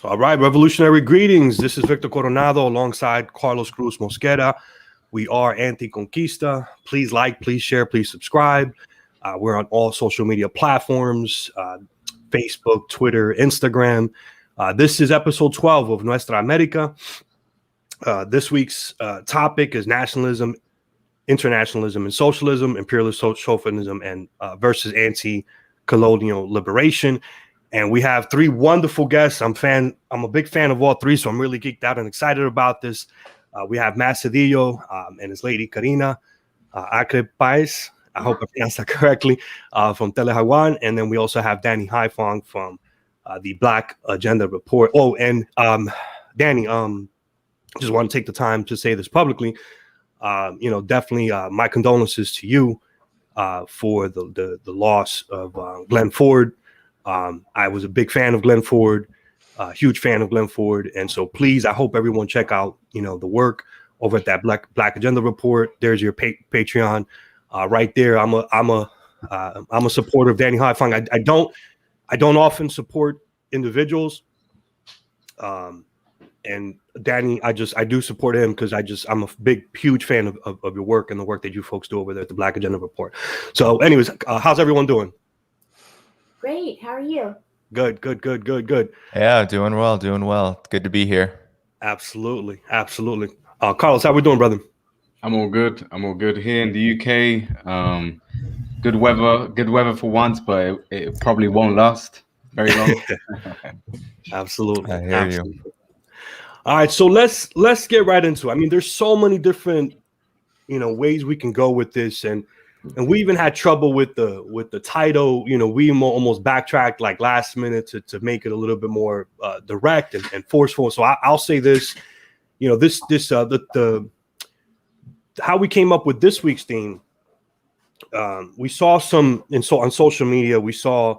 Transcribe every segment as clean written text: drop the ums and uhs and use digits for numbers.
All right, revolutionary greetings. This is Victor Coronado alongside Carlos Cruz Mosquera. We are Anti-Conquista. Please like, please share, please subscribe. We're on all social media platforms, Facebook, Twitter, Instagram. This is episode 12 of Nuestra America. This week's topic is nationalism, internationalism, and socialism, imperialist chauvinism, and versus anti-colonial liberation. And we have three wonderful guests. I'm a big fan of all three, so I'm really geeked out and excited about this. We have Sedillo and his lady Karena, Acree-Paez, I hope I pronounced that correctly, from Tele-Jaguar. And then we also have Danny Haiphong from the Black Agenda Report. Oh, and Danny, just want to take the time to say this publicly. Definitely my condolences to you for the loss of Glenn Ford. I was a big fan of Glenn Ford, huge fan of Glenn Ford, and so please, I hope everyone check out the work over at that Black Agenda Report. There's your Patreon right there. I'm a supporter of Danny Haiphong. I don't often support individuals, and Danny, I do support him because I'm a huge fan of your work and the work that you folks do over there at the Black Agenda Report. So, anyways, how's everyone doing? Great. How are you? Good. Yeah, doing well. Good to be here. Absolutely. Carlos, how we doing, brother? I'm all good here in the UK. Good weather for once, but it probably won't last very long. Absolutely. I hear you. All right, so let's get right into it. I mean, there's so many different ways we can go with this, and we even had trouble with the title. We almost backtracked like last minute to make it a little bit more direct and forceful. So I'll say this, the how we came up with this week's theme. We saw some on social media. We saw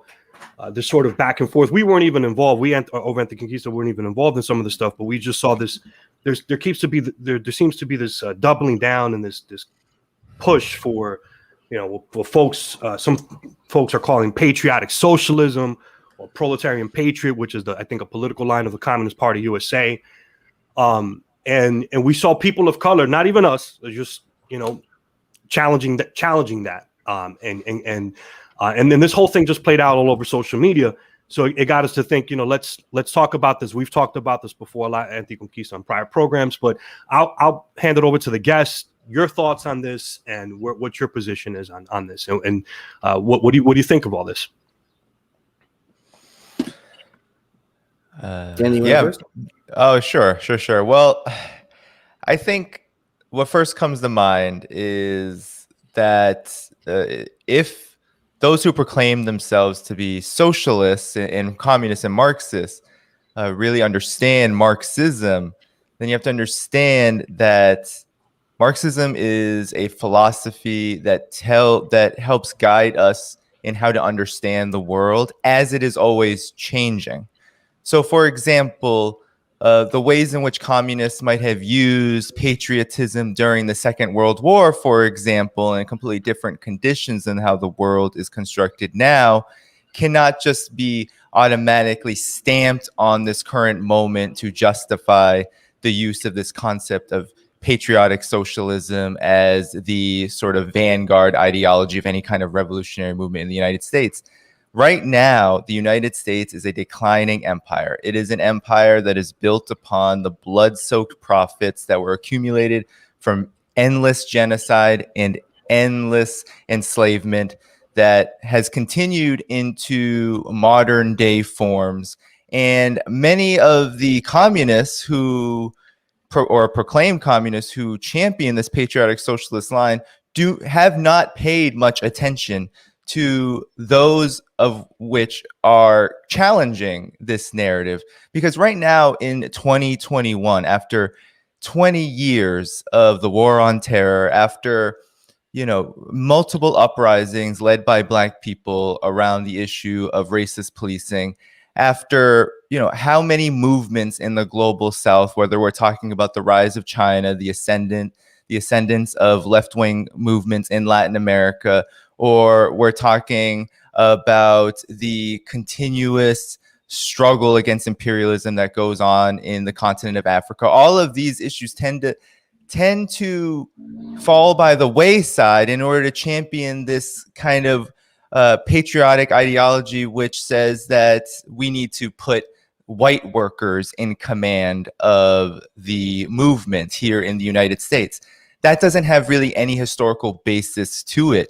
this sort of back and forth. We weren't even involved. We over at the Conquista weren't even involved in some of the stuff, but we just saw this. There seems to be this doubling down and this push for. Folks, some folks are calling patriotic socialism or proletarian patriot, which is I think a political line of the Communist Party USA. And we saw people of color, not even us, just challenging that. And then this whole thing just played out all over social media. So it got us to think, let's talk about this. We've talked about this before a lot, Anti-Conquista, on prior programs, but I'll hand it over to the guests. Your thoughts on this and what your position is on this, and what do you think of all this? Danny, first? Oh, sure. Well, I think what first comes to mind is that if those who proclaim themselves to be socialists and communists and Marxists really understand Marxism, then you have to understand that Marxism is a philosophy that helps guide us in how to understand the world as it is always changing. So, for example, the ways in which communists might have used patriotism during the Second World War, for example, in completely different conditions than how the world is constructed now, cannot just be automatically stamped on this current moment to justify the use of this concept of patriotic socialism as the sort of vanguard ideology of any kind of revolutionary movement in the United States. Right now, the United States is a declining empire. It is an empire that is built upon the blood-soaked profits that were accumulated from endless genocide and endless enslavement that has continued into modern day forms. And many of the communists who proclaimed communists who champion this patriotic socialist line have not paid much attention to those of which are challenging this narrative. Because right now in 2021, after 20 years of the war on terror, after multiple uprisings led by Black people around the issue of racist policing, after how many movements in the global South, whether we're talking about the rise of China, the ascendance of left-wing movements in Latin America, or we're talking about the continuous struggle against imperialism that goes on in the continent of Africa. All of these issues tend to fall by the wayside in order to champion this kind of patriotic ideology, which says that we need to put white workers in command of the movement here in the United States. That doesn't have really any historical basis to it.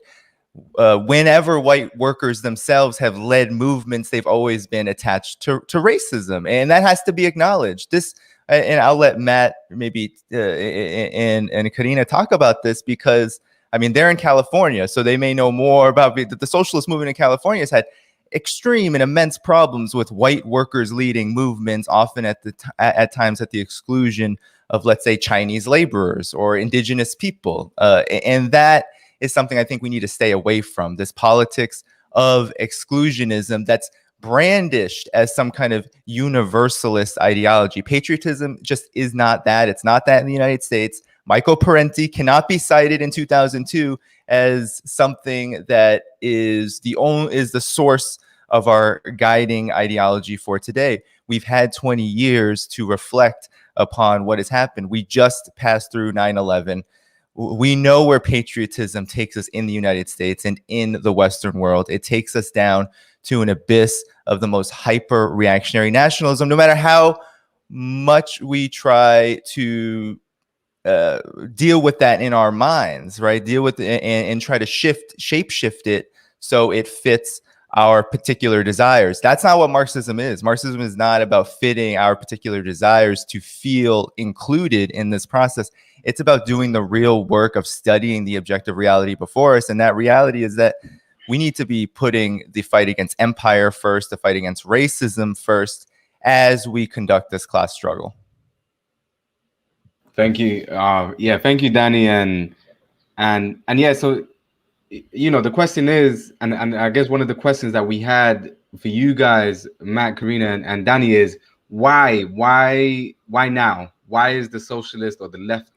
Whenever white workers themselves have led movements, they've always been attached to racism, and that has to be acknowledged. This, and I'll let Matt maybe and Karena talk about this, because I mean they're in California, so they may know more about the socialist movement in California has had extreme and immense problems with white workers leading movements, often at times at the exclusion of, let's say, Chinese laborers or indigenous people, and that is something I think we need to stay away from. This politics of exclusionism that's brandished as some kind of universalist ideology. Patriotism just is not that. It's not that in the United States. Michael Parenti cannot be cited in 2002 as something that is the source of our guiding ideology for today. We've had 20 years to reflect upon what has happened. We just passed through 9/11. We know where patriotism takes us in the United States and in the Western world. It takes us down to an abyss of the most hyper reactionary nationalism, no matter how much we try to deal with that in our minds, right? Deal with it and try to shape shift it so it fits our particular desires. That's not what Marxism is. Marxism is not about fitting our particular desires to feel included in this process. It's about doing the real work of studying the objective reality before us. And that reality is that we need to be putting the fight against empire first, the fight against racism first, as we conduct this class struggle. Thank you. Yeah, thank you, Danny. And yeah, so, you know, the question is, and I guess one of the questions that we had for you guys, Matt, Karena, and Danny, is why now? Why is the socialist or the left,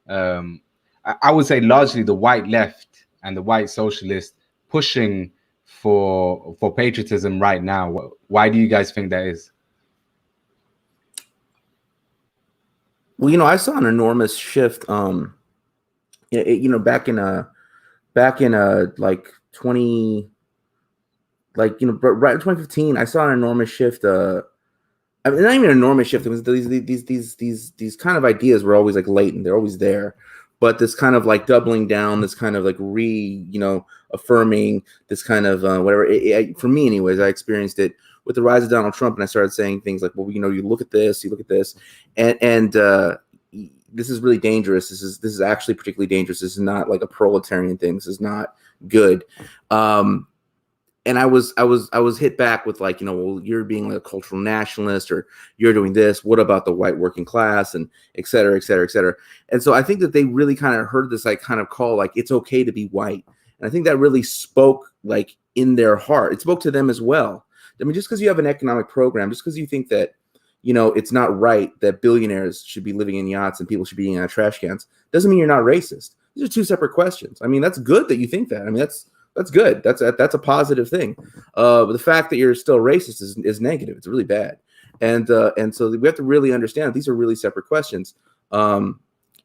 I would say largely the white left and the white socialist, pushing for patriotism right now? Why do you guys think that is? Well, you know, I saw an enormous shift. You know, back in like 2015, I saw an enormous shift. I mean, not even an enormous shift. It was these kind of ideas were always like latent. They're always there, but this kind of like doubling down, this kind of like affirming this kind of whatever. For me, anyways, I experienced it with the rise of Donald Trump, and I started saying things like, well, you know, you look at this, and this is really dangerous. This is actually particularly dangerous. This is not like a proletarian thing. This is not good. And I was hit back with like, you know, well, you're being like a cultural nationalist, or you're doing this. What about the white working class, and et cetera, et cetera, et cetera. And so I think that they really kind of heard this like kind of call, like it's okay to be white. And I think that really spoke like in their heart. It spoke to them as well. I mean, just because you have an economic program, just because you think that, you know, it's not right that billionaires should be living in yachts and people should be eating out of trash cans, doesn't mean you're not racist. These are two separate questions. I mean, that's good that you think that. I mean, that's good. That's a positive thing. But the fact that you're still racist is negative. It's really bad. And so we have to really understand that these are really separate questions. And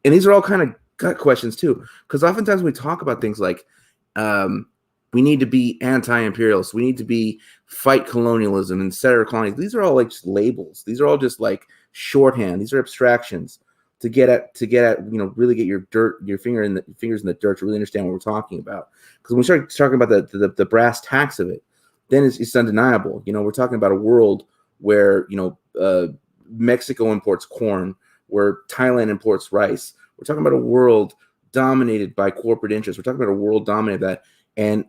these are all kind of gut questions too, because oftentimes we talk about things like, we need to be anti-imperialist. We need to be fight colonialism and center colonialism. These are all like just labels. These are all just like shorthand. These are abstractions to get at, you know, really get your fingers in the dirt to really understand what we're talking about. Because when we start talking about the brass tacks of it, then it's undeniable. You know, we're talking about a world where, you know, Mexico imports corn, where Thailand imports rice. We're talking about a world dominated by corporate interests. We're talking about a world dominated by that. And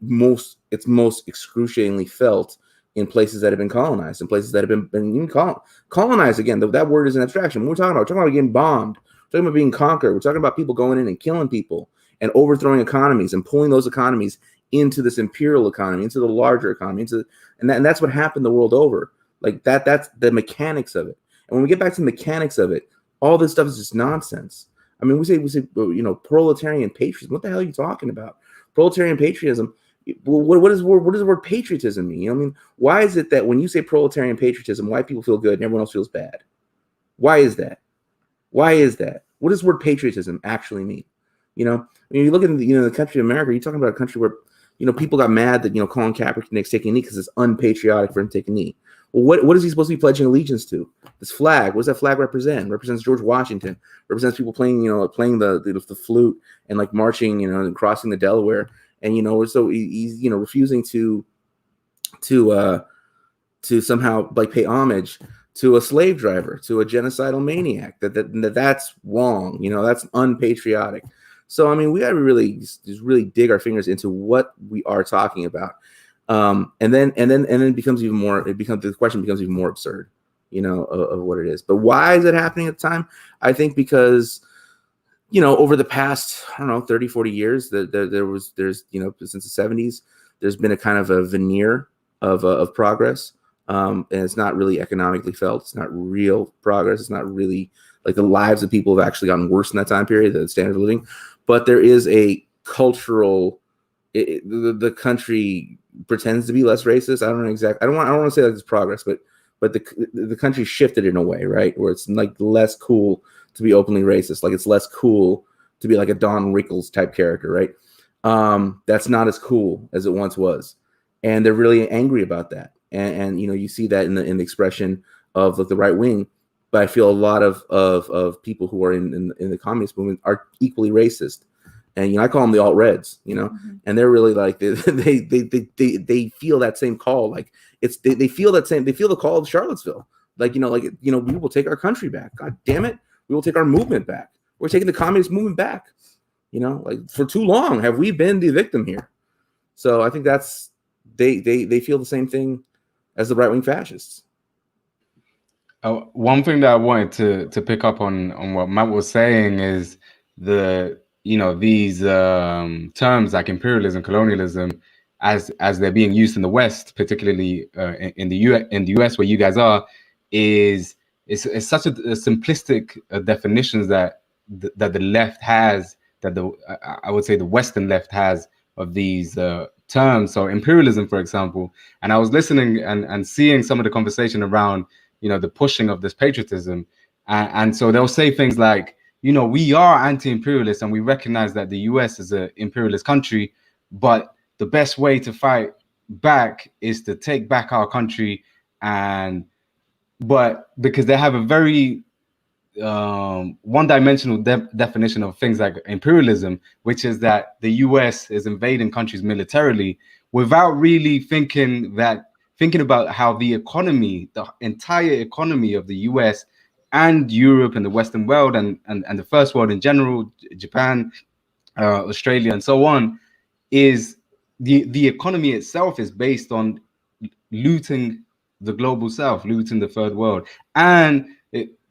it's most excruciatingly felt in places that have been colonized, in places that have been colonized. Again, that word is an abstraction. What we're talking about getting bombed. We're talking about being conquered. We're talking about people going in and killing people and overthrowing economies and pulling those economies into this imperial economy, into the larger economy, and that's what happened the world over. Like that's the mechanics of it. And when we get back to the mechanics of it, all this stuff is just nonsense. I mean, we say, you know, proletarian patriotism. What the hell are you talking about? Proletarian patriotism, what does the word patriotism mean? You know what I mean? Why is it that when you say proletarian patriotism, white people feel good and everyone else feels bad? Why is that? Why is that? What does the word patriotism actually mean? You know, when you look at the country of America, you're talking about a country where people got mad that Colin Kaepernick's taking a knee because it's unpatriotic for him to take a knee. Well, what is he supposed to be pledging allegiance to? This flag. What does that flag represent? It represents George Washington. It represents people playing the flute and like marching and crossing the Delaware. And so he's refusing to somehow like pay homage to a slave driver, to a genocidal maniac. That's wrong. That's unpatriotic. So I mean, we got to really dig our fingers into what we are talking about, and then it becomes even more. The question becomes even more absurd, of what it is. But why is it happening at the time? I think because over the past 30, 40 years, there's since the 70s, there's been a kind of a veneer of progress, and it's not really economically felt. It's not real progress. It's not really like the lives of people have actually gotten worse in that time period, the standard of living. But there is a cultural. The country pretends to be less racist. I don't know exactly. I don't want to say that it's progress, but the country shifted in a way, right, where it's like less cool to be openly racist. Like it's less cool to be like a Don Rickles type character, right? That's not as cool as it once was, and they're really angry about that. And you see that in the expression of like the right wing. But I feel a lot of people who are in the communist movement are equally racist, and I call them the alt reds, and they're really like they feel that same call, like they feel the call of Charlottesville, we will take our country back. God damn it, we will take our movement back. We're taking the communist movement back. Like for too long have we been the victim here. So I think that's they feel the same thing as the right wing fascists. One thing that I wanted to pick up on what Matt was saying is these terms like imperialism, colonialism, as they're being used in the West, particularly in the US where you guys are, is such a simplistic definitions that the left has, that I would say the Western left has of these terms. So imperialism, for example, and I was listening and seeing some of the conversation around the pushing of this patriotism, and so they'll say things like, we are anti-imperialist and we recognize that the US is an imperialist country, but the best way to fight back is to take back our country. But because they have a very one-dimensional definition of things like imperialism, which is that the US is invading countries militarily, without really thinking about how the entire economy of the US and Europe and the Western world and the first world in general, Japan, Australia, and so on, is the economy itself is based on looting the global south, looting the third world, and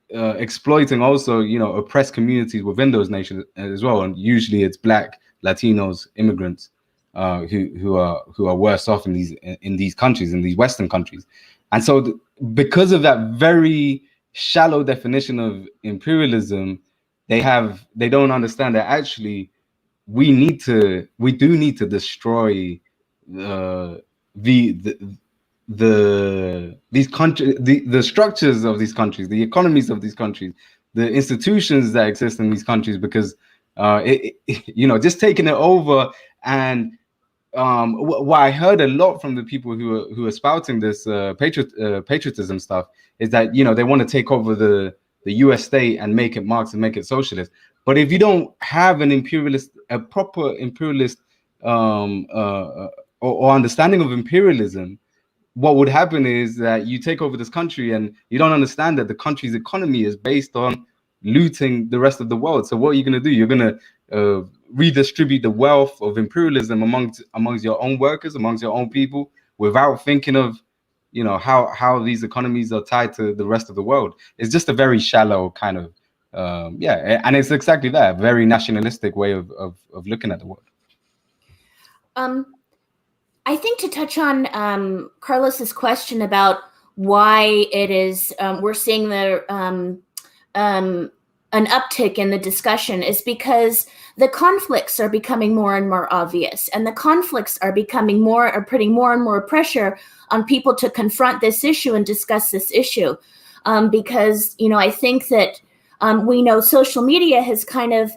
exploiting also oppressed communities within those nations as well. And usually it's Black, Latinos, immigrants who are worse off in these countries, in these Western countries. And so because of that very shallow definition of imperialism, they don't understand that actually we do need to destroy these countries, the structures of these countries, the economies of these countries, the institutions that exist in these countries, because just taking it over. And what I heard a lot from the people who are spouting this patriotism stuff is that they want to take over the US state and make it Marx and make it socialist. But if you don't have a proper imperialist or understanding of imperialism, what would happen is that you take over this country and you don't understand that the country's economy is based on looting the rest of the world. So what are you going to do? You're going to redistribute the wealth of imperialism amongst your own workers, amongst your own people, without thinking of how these economies are tied to the rest of the world. It's just a very shallow kind of and it's exactly that, very nationalistic way of looking at the world. I think to touch on Carlos's question about why it is we're seeing an uptick in the discussion is because the conflicts are becoming more and more obvious, and the conflicts are putting more and more pressure on people to confront this issue and discuss this issue. Because, I think that we know social media has kind of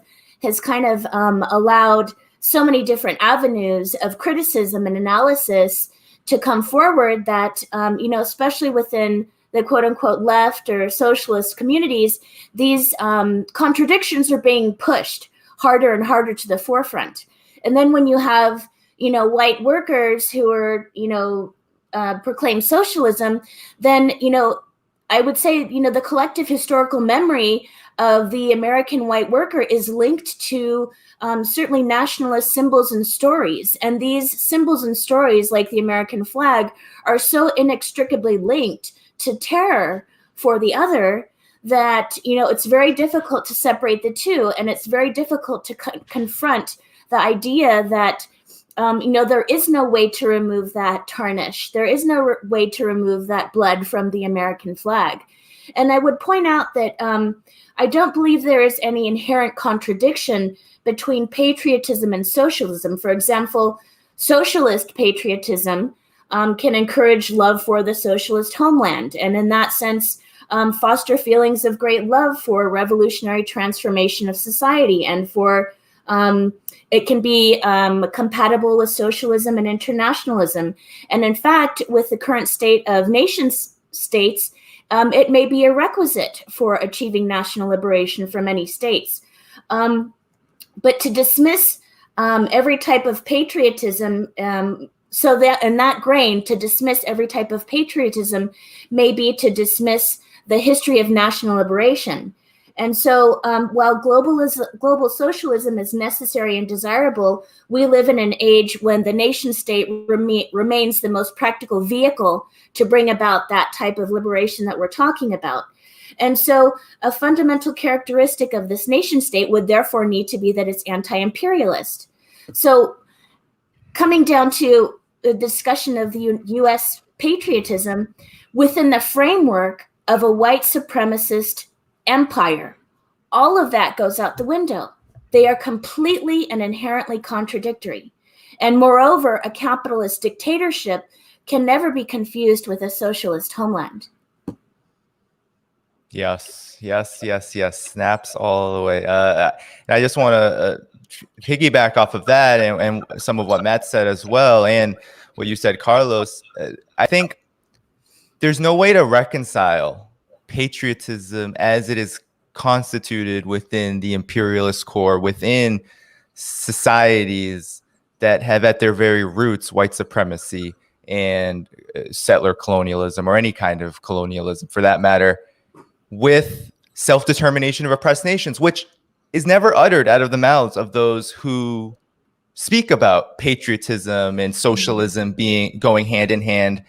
allowed so many different avenues of criticism and analysis to come forward that, especially within the quote unquote left or socialist communities, these contradictions are being pushed harder and harder to the forefront. And then when you have, white workers who are, proclaim socialism, then, I would say, the collective historical memory of the American white worker is linked to certainly nationalist symbols and stories. And these symbols and stories, like the American flag, are so inextricably linked to terror for the other that, it's very difficult to separate the two. And it's very difficult to confront the idea that, there is no way to remove that tarnish. There is no way to remove that blood from the American flag. And I would point out that I don't believe there is any inherent contradiction between patriotism and socialism. For example, socialist patriotism can encourage love for the socialist homeland, and in that sense, foster feelings of great love for revolutionary transformation of society, and for it can be compatible with socialism and internationalism. And in fact, with the current state of nation states, it may be a requisite for achieving national liberation for many states. But to dismiss every type of patriotism, so that in that grain, to dismiss every type of patriotism may be to dismiss the history of national liberation. And so while global socialism is necessary and desirable, we live in an age when the nation state remains the most practical vehicle to bring about that type of liberation that we're talking about. And so a fundamental characteristic of this nation state would therefore need to be that it's anti-imperialist. So coming down to the discussion of the U.S. patriotism within the framework of a white supremacist empire, all of that goes out the window. They are completely and inherently contradictory. And moreover, a capitalist dictatorship can never be confused with a socialist homeland. Yes. Snaps all the way. And I just want to piggyback off of that and some of what Matt said as well, and what you said, Carlos. I think there's no way to reconcile patriotism as it is constituted within the imperialist core, within societies that have at their very roots white supremacy and settler colonialism, or any kind of colonialism for that matter, with self-determination of oppressed nations, which is never uttered out of the mouths of those who speak about patriotism and socialism going hand in hand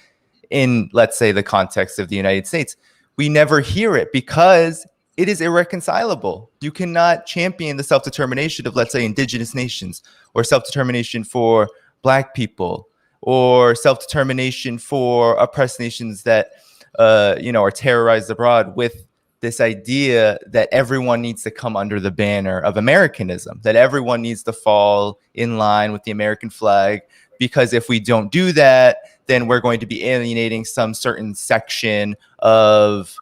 in, let's say, the context of the United States. We never hear it because it is irreconcilable. You cannot champion the self-determination of, let's say, indigenous nations, or self-determination for Black people, or self-determination for oppressed nations that are terrorized abroad, with this idea that everyone needs to come under the banner of Americanism, that everyone needs to fall in line with the American flag, because if we don't do that, then we're going to be alienating some certain section of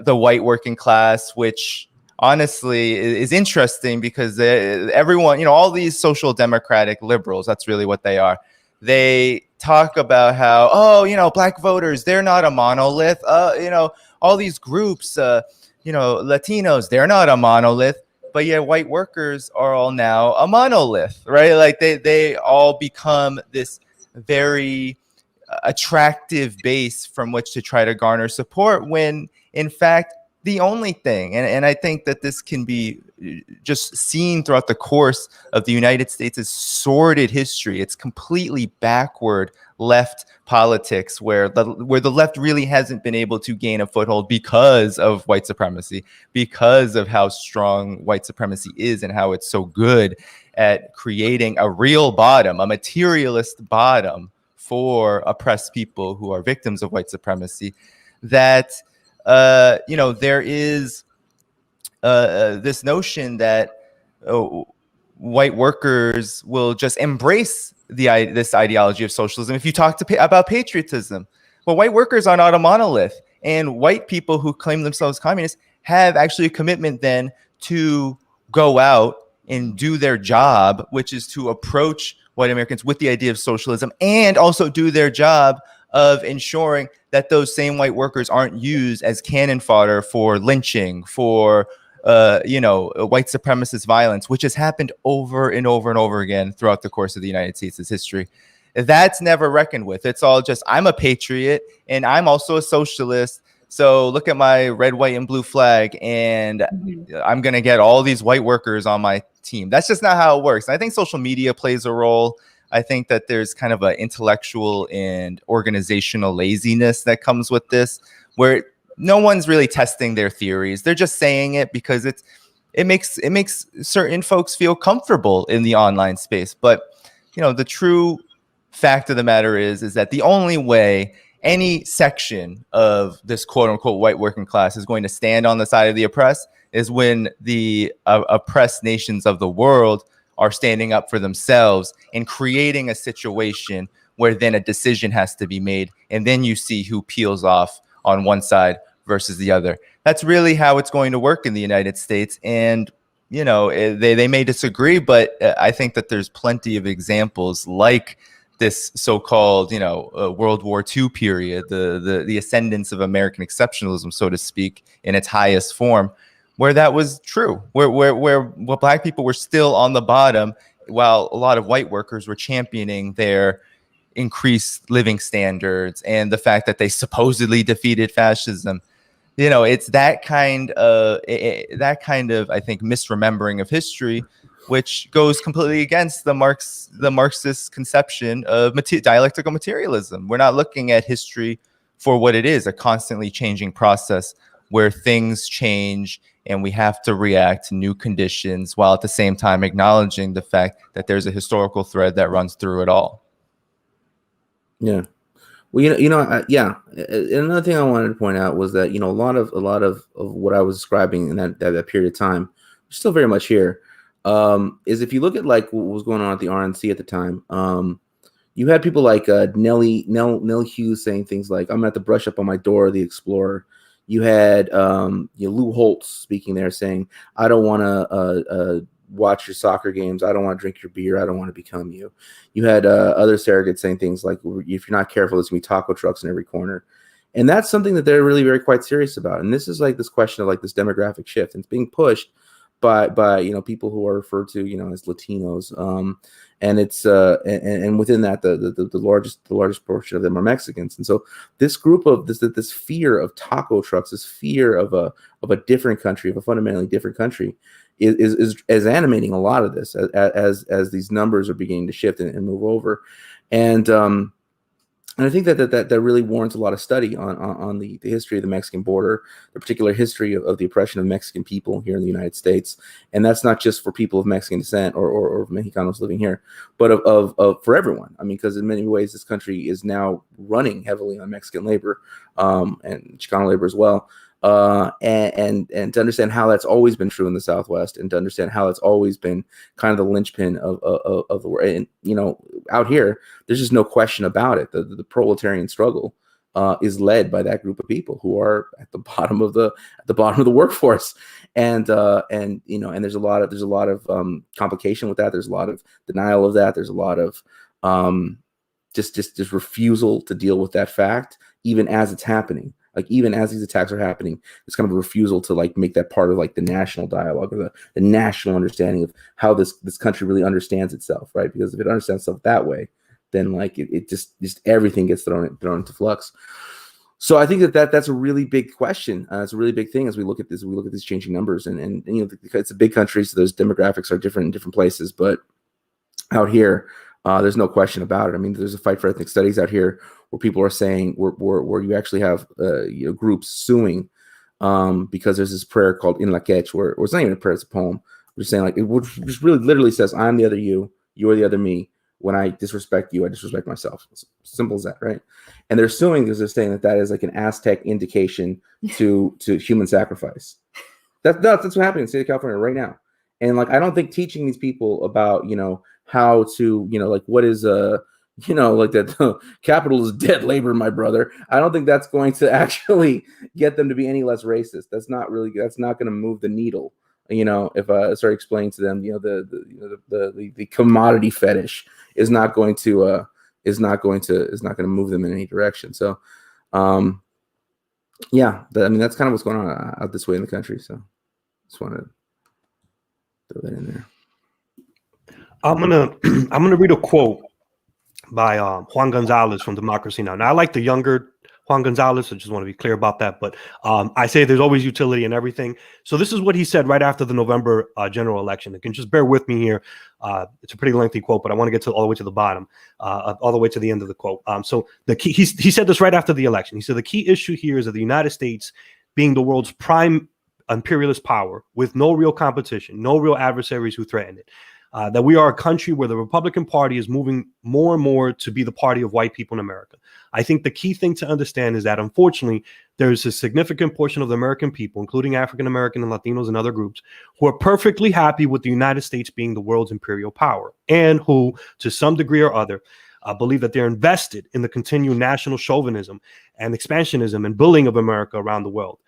the white working class, which honestly is interesting because everyone, all these social democratic liberals, that's really what they are. They talk about how, Black voters, they're not a monolith. All these groups, Latinos, they're not a monolith. But yet white workers are all now a monolith, right? Like they all become this very attractive base from which to try to garner support, when in fact the only thing, and I think that this can be just seen throughout the course of the United States' sordid history. It's completely backward left politics, where the left really hasn't been able to gain a foothold because of white supremacy, because of how strong white supremacy is and how it's so good at creating a real bottom, a materialist bottom for oppressed people who are victims of white supremacy, that there is this notion that white workers will just embrace this ideology of socialism. If you talk about patriotism, well, white workers are not a monolith, and white people who claim themselves communists have actually a commitment then to go out and do their job, which is to approach white Americans with the idea of socialism, and also do their job of ensuring that those same white workers aren't used as cannon fodder for lynching, for white supremacist violence, which has happened over and over and over again throughout the course of the United States' history. That's never reckoned with. It's all just, I'm a patriot and I'm also a socialist. So look at my red, white, and blue flag, and I'm going to get all these white workers on my team. That's just not how it works. And I think social media plays a role. I think that there's kind of an intellectual and organizational laziness that comes with this, where no one's really testing their theories. They're just saying it because it makes certain folks feel comfortable in the online space. But the true fact of the matter is that the only way any section of this quote unquote white working class is going to stand on the side of the oppressed is when the oppressed nations of the world are standing up for themselves and creating a situation where then a decision has to be made. And then you see who peels off on one side versus the other. That's really how it's going to work in the United States. And, they may disagree, but I think that there's plenty of examples like this so-called, World War II period, the ascendance of American exceptionalism, so to speak, in its highest form, where that was true, where Black people were still on the bottom, while a lot of white workers were championing their increased living standards and the fact that they supposedly defeated fascism. It's that kind of I think misremembering of history, which goes completely against the Marxist conception of dialectical materialism. We're not looking at history for what it is, a constantly changing process where things change and we have to react to new conditions, while at the same time acknowledging the fact that there's a historical thread that runs through it all. Yeah. Well, yeah. Another thing I wanted to point out was that, a lot of what I was describing in that period of time, still very much here, is if you look at like what was going on at the RNC at the time, you had people like Nell Hughes saying things like, "I'm gonna have to brush up on my Dora the Explorer." You had Lou Holtz speaking there saying, "I don't want to watch your soccer games. I don't want to drink your beer. I don't want to become you." You had other surrogates saying things like, "If you're not careful, there's gonna be taco trucks in every corner." And that's something that they're really very quite serious about. And this is like this question of like this demographic shift, and it's being pushed by people who are referred to as Latinos, and it's and within that the largest portion of them are Mexicans. And so this group of this fear of taco trucks, this fear of a different country, of a fundamentally different country, is animating a lot of this as these numbers are beginning to shift and move over. And I think that really warrants a lot of study on the history of the Mexican border, the particular history of the oppression of Mexican people here in the United States. And that's not just for people of Mexican descent or Mexicanos living here, but of for everyone. I mean, because in many ways, this country is now running heavily on Mexican labor and Chicano labor as well. And to understand how that's always been true in the Southwest, and to understand how it's always been kind of the linchpin of the world. And out here, there's just no question about it. The proletarian struggle is led by that group of people who are at the bottom of the workforce, and there's a lot of complication with that. There's a lot of denial of that. There's a lot of just refusal to deal with that fact, even as it's happening. Like, even as these attacks are happening, it's kind of a refusal to like make that part of like the national dialogue, or the national understanding of how this country really understands itself, right? Because if it understands itself that way, then like it just everything gets thrown into flux. So I think that's a really big question. It's a really big thing as we look at this. We look at these changing numbers, and it's a big country, so those demographics are different in different places. But out here, there's no question about it. I mean, there's a fight for ethnic studies out here, where people are saying where you actually have groups suing because there's this prayer called In La Quech, where it's not even a prayer, it's a poem. We're just saying like it just really literally says, "I'm the other you, you're the other me. When I disrespect you, I disrespect myself." It's simple as that, right? And they're suing because they're saying that is like an Aztec indication to human sacrifice. That's what's happening in the state of California right now. And like, I don't think teaching these people about, how to, like what is like that capital is dead labor, my brother. I don't think that's going to actually get them to be any less racist. That's not going to move the needle. If I start explaining to them, the commodity fetish is not going to move them in any direction. So, that's kind of what's going on out this way in the country. So, just want to throw that in there. I'm gonna read a quote by Juan Gonzalez from Democracy Now! Now, I like the younger Juan Gonzalez. I just want to be clear about that. But I say there's always utility in everything. So this is what he said right after the November general election. You can just bear with me here. It's a pretty lengthy quote, but I want to get all the way to the bottom, all the way to the end of the quote. So the key, he said this right after the election. He said the key issue here is that the United States, being the world's prime imperialist power with no real competition, no real adversaries who threaten it, that we are a country where the Republican Party is moving more and more to be the party of white people in America. I think the key thing to understand is that, unfortunately, there's a significant portion of the American people, including African American and Latinos and other groups, who are perfectly happy with the United States being the world's imperial power, and who, to some degree or other, believe that they're invested in the continued national chauvinism and expansionism and bullying of America around the world.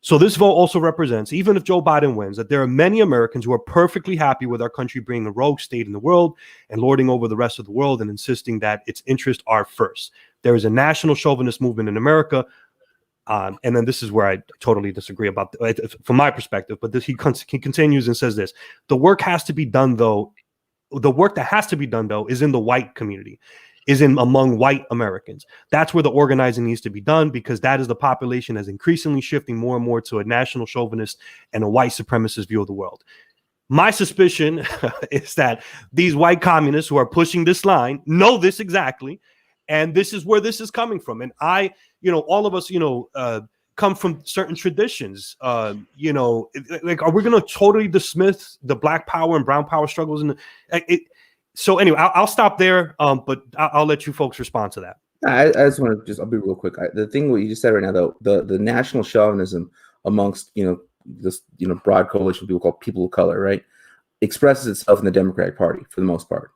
So this vote also represents, even if Joe Biden wins, that there are many Americans who are perfectly happy with our country being a rogue state in the world and lording over the rest of the world and insisting that its interests are first. There is a national chauvinist movement in America. And then this is where I totally disagree about, from my perspective, but he continues and says this: the work has to be done, though. The work that has to be done, though, is in the white community, is in among white Americans. That's where the organizing needs to be done, because that is the population that's increasingly shifting more and more to a national chauvinist and a white supremacist view of the world. My suspicion is that these white communists who are pushing this line know this exactly, and this is where this is coming from. And all of us, come from certain traditions. Like, are we going to totally dismiss the Black power and Brown power struggles? So anyway, I'll stop there, but I'll let you folks respond to that. I just want to I'll be real quick. The thing what you just said right now, though, the national chauvinism amongst this broad coalition of people called people of color, right, expresses itself in the Democratic Party for the most part.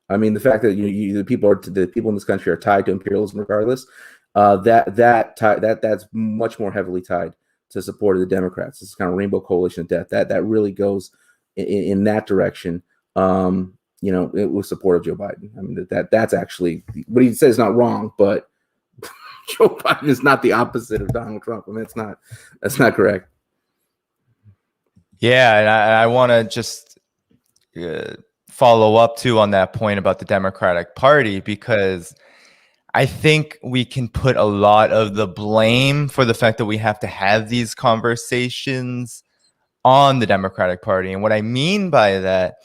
I mean, the fact that the people in this country are tied to imperialism regardless, that's much more heavily tied to support of the Democrats. This is kind of rainbow coalition of death. That really goes in that direction. It was support of Joe Biden. I mean, that's actually what he says is not wrong, but Joe Biden is not the opposite of Donald Trump. I mean, that's not correct. Yeah, and I want to just follow up too on that point about the Democratic Party, because I think we can put a lot of the blame for the fact that we have to have these conversations on the Democratic Party. And what I mean by that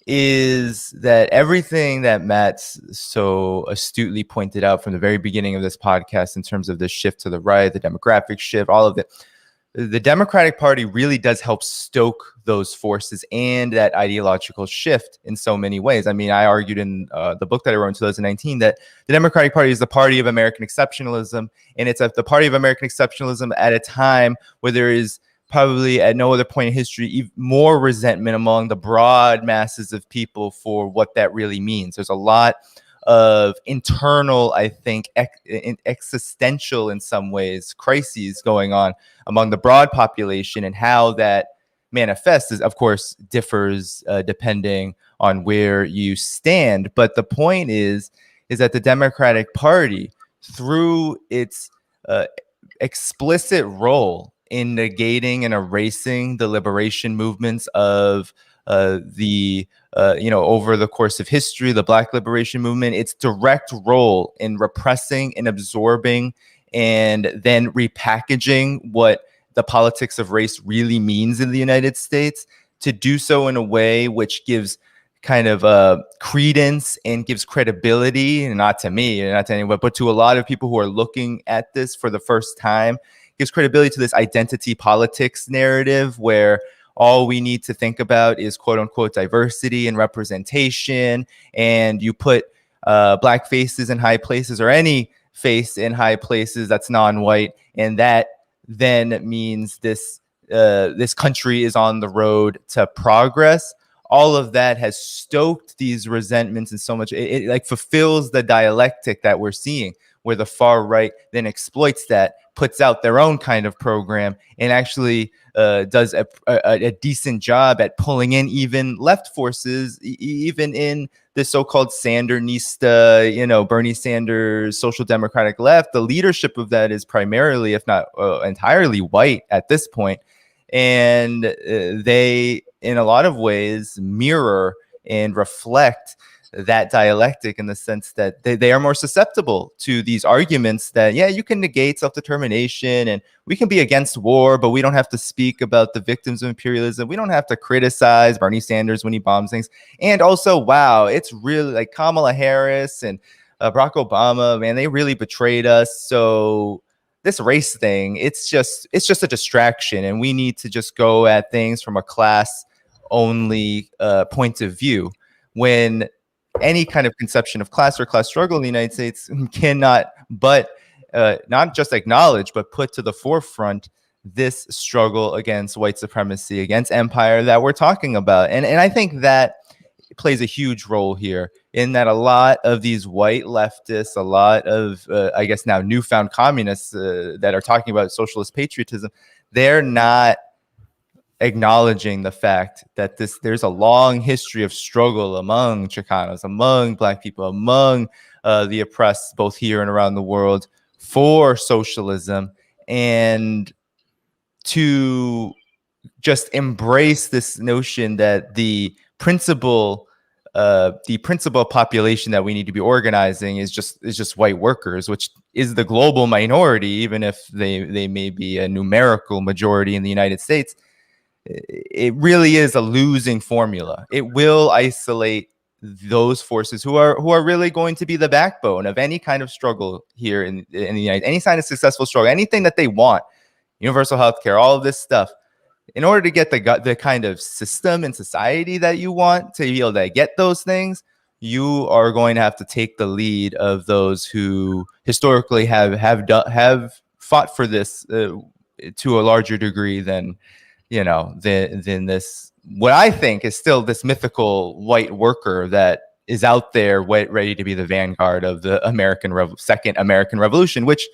is that everything that Matt so astutely pointed out from the very beginning of this podcast in terms of the shift to the right, the demographic shift, all of it, the Democratic Party really does help stoke those forces and that ideological shift in so many ways. I mean, I argued in the book that I wrote in 2019 that the Democratic Party is the party of American exceptionalism, and it's the party of American exceptionalism at a time where there is probably at no other point in history more resentment among the broad masses of people for what that really means. There's a lot of internal, I think, existential in some ways crises going on among the broad population, and how that manifests is, of course, differs depending on where you stand. But the point is that the Democratic Party, through its explicit role in negating and erasing the liberation movements of over the course of history, the Black liberation movement, its direct role in repressing and absorbing and then repackaging what the politics of race really means in the United States, to do so in a way which gives kind of credence and gives credibility, and not to me and not to anyone, but to a lot of people who are looking at this for the first time, gives credibility to this identity politics narrative where all we need to think about is quote unquote diversity and representation, and you put Black faces in high places, or any face in high places that's non-white, and that then means this this country is on the road to progress. All of that has stoked these resentments, and so much it like fulfills the dialectic that we're seeing, where the far right then exploits that, puts out their own kind of program, and actually does a decent job at pulling in even left forces, even in the so-called Sandernista, Bernie Sanders, social democratic left. The leadership of that is primarily, if not entirely, white at this point. And they, in a lot of ways, mirror and reflect that dialectic, in the sense that they are more susceptible to these arguments that, yeah, you can negate self-determination and we can be against war, but we don't have to speak about the victims of imperialism. We don't have to criticize Bernie Sanders when he bombs things. And also, wow, it's really like Kamala Harris and Barack Obama, man, they really betrayed us. So this race thing, it's just a distraction, and we need to just go at things from a class only point of view, when any kind of conception of class or class struggle in the United States cannot but not just acknowledge, but put to the forefront this struggle against white supremacy, against empire that we're talking about. And I think that plays a huge role here, in that a lot of these white leftists, a lot of, I guess now newfound communists that are talking about socialist patriotism, they're not acknowledging the fact that there's a long history of struggle among Chicanos, among Black people, among the oppressed, both here and around the world, for socialism, and to just embrace this notion that the principal population that we need to be organizing is just white workers, which is the global minority, even if they may be a numerical majority in the United States. It really is a losing formula. It will isolate those forces who are really going to be the backbone of any kind of struggle here in the United, any kind of successful struggle, anything that they want, universal health care, all of this stuff. In order to get the kind of system and society that you want, to be able to get those things, you are going to have to take the lead of those who historically have fought for this to a larger degree than than this, what I think is still this mythical white worker that is out there ready to be the vanguard of the Second American Revolution, which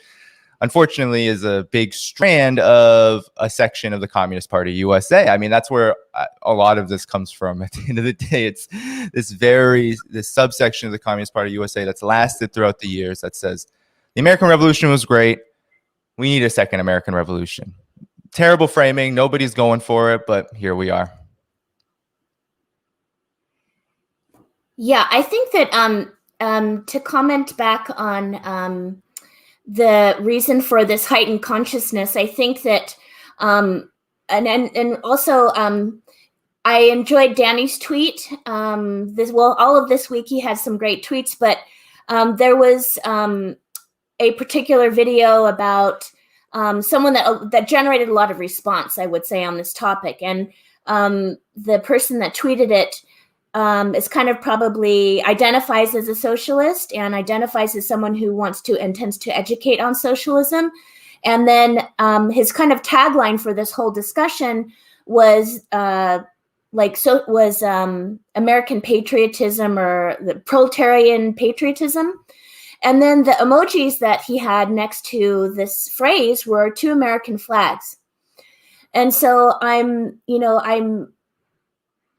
unfortunately is a big strand of a section of the Communist Party USA. I mean, that's where a lot of this comes from. At the end of the day, it's this subsection of the Communist Party USA that's lasted throughout the years that says the American Revolution was great, we need a second American Revolution. Terrible framing, nobody's going for it, but here we are. Yeah, I think that to comment back on the reason for this heightened consciousness, I think that and also I enjoyed Danny's tweet. All of this week he had some great tweets, but there was a particular video about someone that generated a lot of response, I would say, on this topic. And the person that tweeted it is kind of probably identifies as a socialist and identifies as someone who intends to educate on socialism. And then his kind of tagline for this whole discussion was American patriotism, or the proletarian patriotism. And then the emojis that he had next to this phrase were two American flags. And so I'm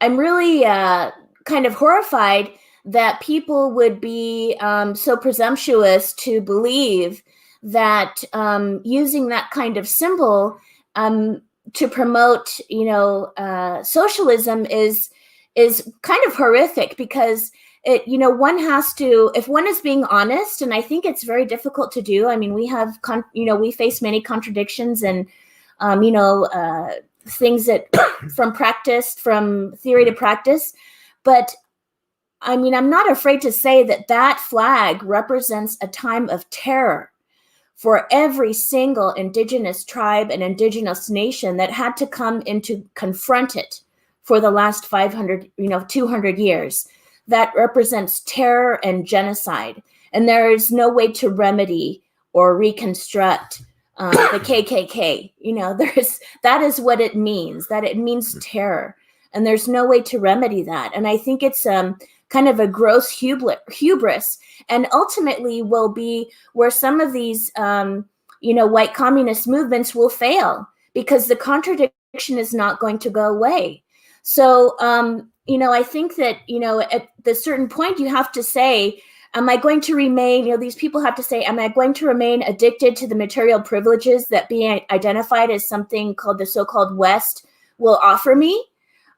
really kind of horrified that people would be so presumptuous to believe that using that kind of symbol to promote, socialism is kind of horrific, because one has to, if one is being honest, and I think it's very difficult to do. I mean, we have, we face many contradictions and, things that from theory to practice. But I mean, I'm not afraid to say that flag represents a time of terror for every single indigenous tribe and indigenous nation that had to come in to confront it for the last 200 years. That represents terror and genocide. And there is no way to remedy or reconstruct the KKK. That is what it means. That it means terror, and there's no way to remedy that. And I think it's kind of a gross hubris, and ultimately will be where some of these white communist movements will fail, because the contradiction is not going to go away. So I think that at the certain point you have to say, am I going to remain, these people have to say, am I going to remain addicted to the material privileges that being identified as something called the so-called West will offer me?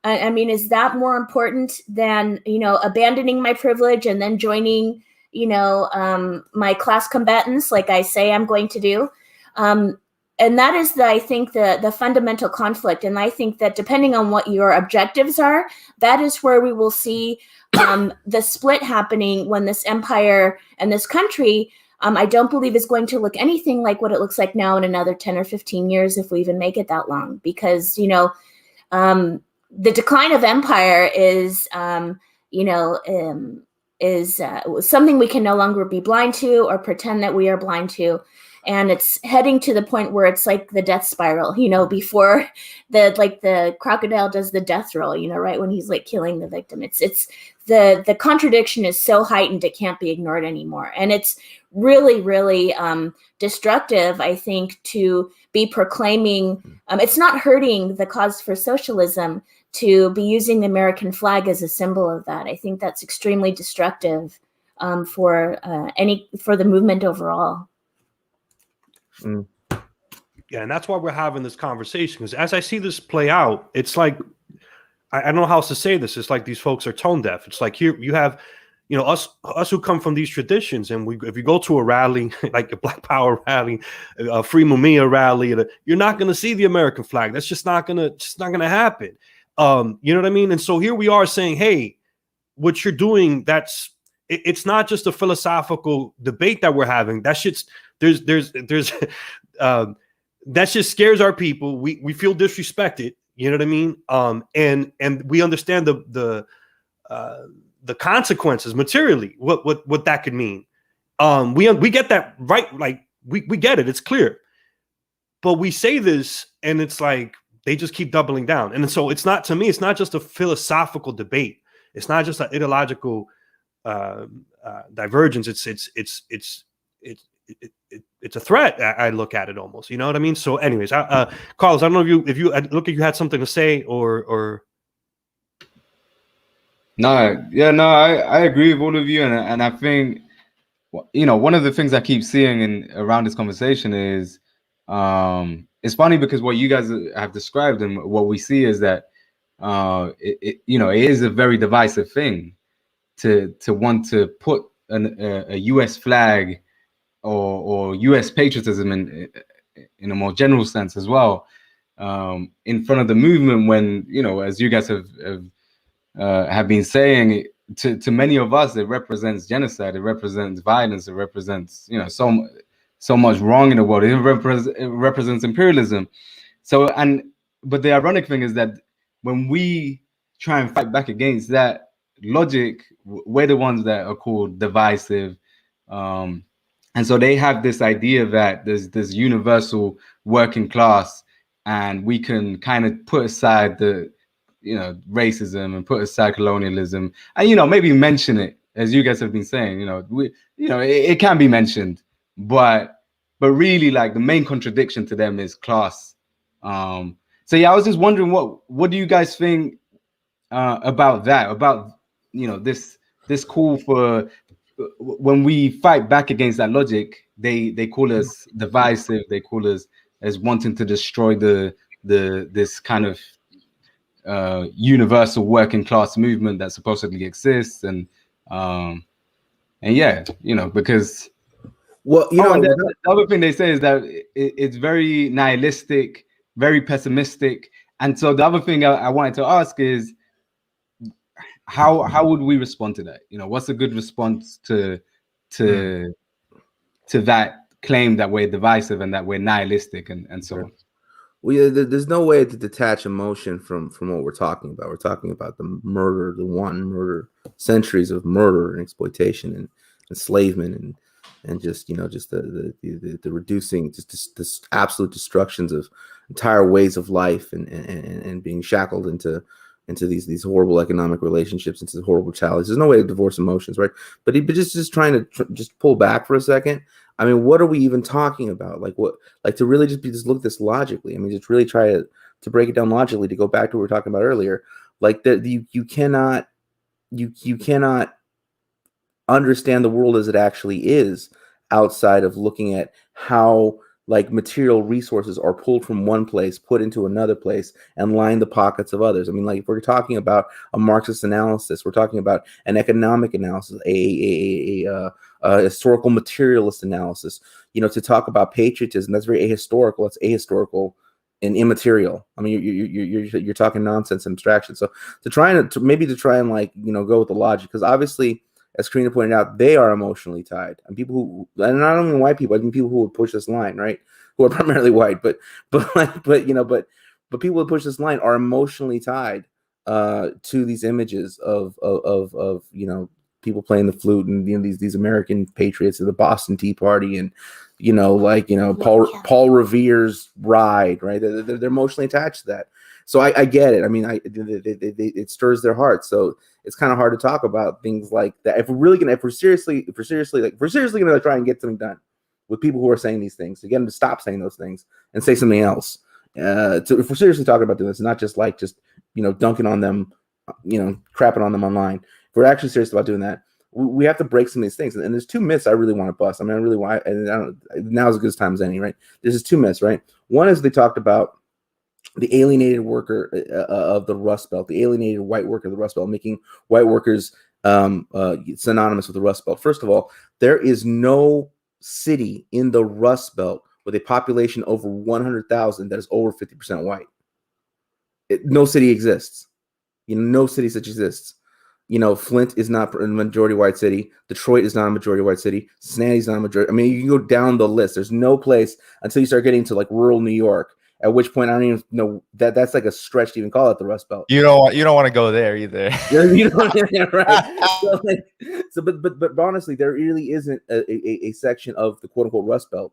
I mean, is that more important than, abandoning my privilege and then joining, my class combatants like I say I'm going to do? And that is, I think, the fundamental conflict. And I think that depending on what your objectives are, that is where we will see the split happening, when this empire and this country, I don't believe is going to look anything like what it looks like now in another 10 or 15 years, if we even make it that long. Because, the decline of empire is something we can no longer be blind to or pretend that we are blind to. And it's heading to the point where it's like the death spiral, before the crocodile does the death roll, right when he's like killing the victim. It's the contradiction is so heightened it can't be ignored anymore. And it's really, really destructive, I think, to be proclaiming, it's not hurting the cause for socialism to be using the American flag as a symbol of that. I think that's extremely destructive for the movement overall. Yeah, and that's why we're having this conversation, because as I see this play out, it's like, I don't know how else to say this. It's like these folks are tone deaf. It's like, here you have, us who come from these traditions, and if you go to a rally, like a Black Power rally, a Free Mumia rally, you're not going to see the American flag. That's just not going to happen. You know what I mean? And so here we are saying, hey, what you're doing, it's not just a philosophical debate that we're having. That shit's, there's that just scares our people. We feel disrespected. You know what I mean? And we understand the consequences materially, what that could mean. We get that right. Like we get it. It's clear. But we say this, and it's like they just keep doubling down. And so it's not, to me, it's not just a philosophical debate. It's not just an ideological divergence. It's a threat. I look at it almost, you know what I mean? So anyways, Carlos, I don't know if you look like you had something to say or. I agree with all of you. And I think, one of the things I keep seeing around this conversation is, it's funny because what you guys have described and what we see is that, it is a very divisive thing to want to put a U.S. flag or U.S. patriotism in a more general sense as well, in front of the movement, when, as you guys have been saying, to many of us, it represents genocide, it represents violence, it represents, so much wrong in the world. It represents imperialism. But the ironic thing is that when we try and fight back against that logic, we're the ones that are called divisive. And so they have this idea that there's this universal working class, and we can kind of put aside the, racism and put aside colonialism, and, maybe mention it, as you guys have been saying, it can be mentioned, but really, like, the main contradiction to them is class. So yeah, I was just wondering, what do you guys think about that? About, this call for, when we fight back against that logic, they call us divisive. They call us as wanting to destroy this kind of universal working class movement that supposedly exists, and yeah, because and the other thing they say is that it's very nihilistic, very pessimistic. And so the other thing I wanted to ask is, how would we respond to that? What's a good response to that claim that we're divisive and that we're nihilistic and so on? Well, there's no way to detach emotion from what we're talking about. We're talking about the murder, centuries of murder and exploitation and enslavement and just just the reducing, just this absolute destructions of entire ways of life, and being shackled into these horrible economic relationships, into horrible brutalities. There's no way to divorce emotions, right? But just trying to just pull back for a second. I mean, what are we even talking about? Like what? Like to really just look at this logically. I mean, just really try to break it down logically. To go back to what we were talking about earlier, like that you cannot understand the world as it actually is outside of looking at how like material resources are pulled from one place, put into another place, and line the pockets of others. I mean, like if we're talking about a Marxist analysis, we're talking about an economic analysis, a historical materialist analysis. To talk about patriotism, that's very ahistorical. It's ahistorical and immaterial. I mean, you're talking nonsense and abstraction. So to try and like go with the logic, because obviously, as Karena pointed out, they are emotionally tied, and people and not only white people, I mean people who would push this line, right? Who are primarily white, but people who push this line are emotionally tied to these images of people playing the flute, and these American patriots of the Boston Tea Party, and Paul Revere's ride, right? They're emotionally attached to that. So I get it. I mean, it stirs their hearts. So it's kind of hard to talk about things like that. If we're seriously gonna try and get something done with people who are saying these things, to get them to stop saying those things and say something else. If we're seriously talking about doing this, not just dunking on them, crapping on them online. If we're actually serious about doing that, we have to break some of these things. And there's two myths I really want to bust. I mean, I really want, and now's as good as time as any, right? There's two myths, right? One is they talked about the alienated worker of the Rust Belt, the alienated white worker of the Rust Belt, making white workers synonymous with the Rust Belt. First of all, there is no city in the Rust Belt with a population over 100,000 that is over 50% white. No city exists. No city such exists. Flint is not a majority white city. Detroit is not a majority white city. Cincinnati is not a majority. I mean, you can go down the list. There's no place until you start getting to like rural New York, at which point I don't even know that's like a stretch to even call it the Rust Belt. You don't want to go there either. Right. But honestly, there really isn't a section of the quote unquote Rust Belt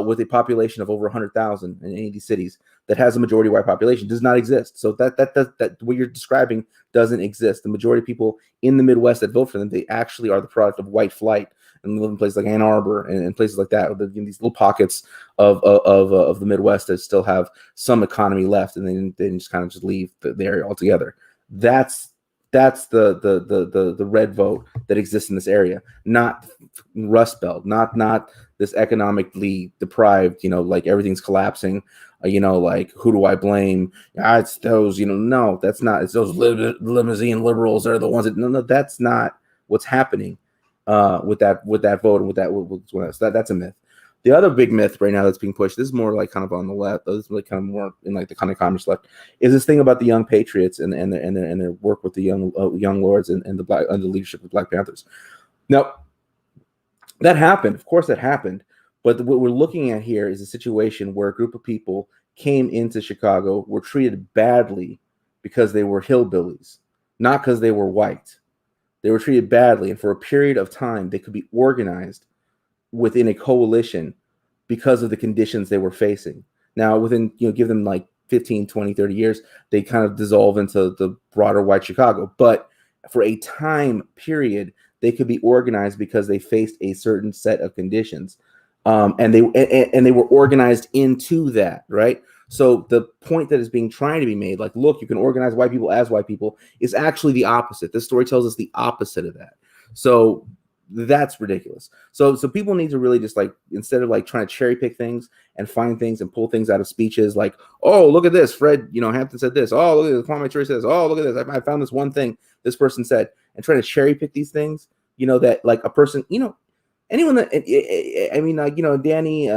with a population of over 100,000 in any of these cities that has a majority white population. Does not exist. So that what you're describing doesn't exist. The majority of people in the Midwest that vote for them, they actually are the product of white flight and live in places like Ann Arbor and places like that. These little pockets of the Midwest that still have some economy left, and they just kind of just leave the area altogether. That's the red vote that exists in this area, not Rust Belt, not this economically deprived, like everything's collapsing, like who do I blame? It's those, no, that's not. It's those limousine liberals are the ones that no, that's not what's happening with that vote and with that. That's a myth. The other big myth right now that's being pushed, this is more like kind of on the left, this is like kind of more in like the kind of communist left, is this thing about the young patriots and their work with the young lords and the black under the leadership of Black Panthers. Now, that happened, of course, that happened, but what we're looking at here is a situation where a group of people came into Chicago, were treated badly because they were hillbillies, not because they were white. They were treated badly, and for a period of time, they could be organized within a coalition because of the conditions they were facing. Now, within, give them like 15, 20, 30 years, they kind of dissolve into the broader white Chicago. But for a time period, they could be organized because they faced a certain set of conditions. And they were organized into that, right? So the point that is being trying to be made, like, look, you can organize white people as white people, is actually the opposite. This story tells us the opposite of that. So that's ridiculous. So people need to really just like, instead of like trying to cherry pick things and find things and pull things out of speeches, like, oh, look at this, Fred, Hampton said this. Oh, look at this, Kwame Ture says. Oh, look at this, I found this one thing this person said, and trying to cherry pick these things, that like a person, anyone that, I mean, Danny,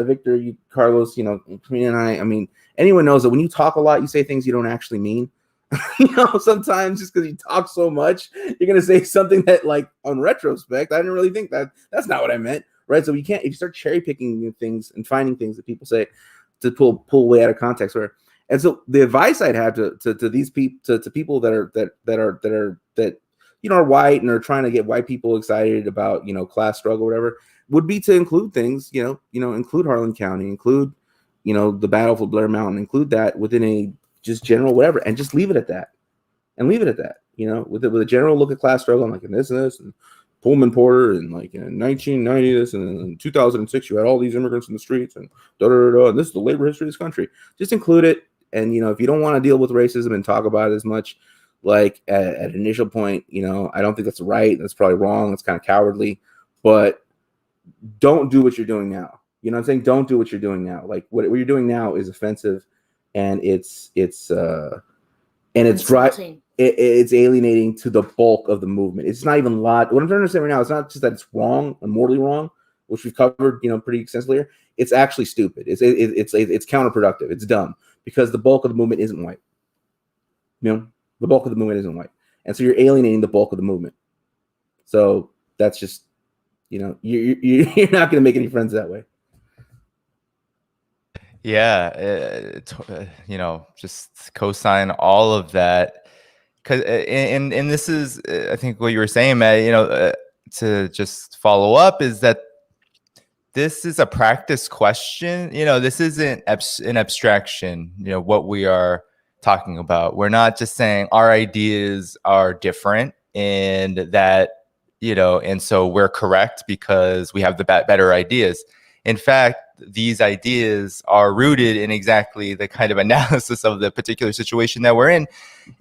Victor, you, Carlos, Karena and I mean, anyone knows that when you talk a lot, you say things you don't actually mean. Sometimes just because you talk so much, you're going to say something that, like, on retrospect, I didn't really think that's not what I meant, right? So you can't, if you start cherry picking things and finding things that people say to pull way out of context, and so the advice I'd have to these people, to people that are white and are trying to get white people excited about, class struggle, whatever, would be to include things, include Harlan County, include, the battle for Blair Mountain, include that within a just general whatever, and just leave it at that, with a general look at class struggle, and like in this and Pullman Porter, and like in 1990 this, and in 2006 you had all these immigrants in the streets, and and this is the labor history of this country. Just include it, and if you don't want to deal with racism and talk about it as much, like at an initial point, I don't think that's right. That's probably wrong. It's kind of cowardly, but don't do what you're doing now. You know what I'm saying? Don't do what you're doing now. Like what you're doing now is offensive, and it's alienating to the bulk of the movement. It's not even what I'm trying to say right now. It's not just that it's wrong and morally wrong, which we've covered, pretty extensively here. It's actually stupid. It's counterproductive. It's dumb because the bulk of the movement isn't white. The bulk of the movement isn't white, and so you're alienating the bulk of the movement. So that's just, you're not going to make any friends that way. Yeah, just co-sign all of that, because and this is, I think, what you were saying, Matt. To just follow up, is that this is a practice question. This isn't an abstraction. What we are talking about. We're not just saying our ideas are different and that, and so we're correct because we have the better ideas. In fact, these ideas are rooted in exactly the kind of analysis of the particular situation that we're in.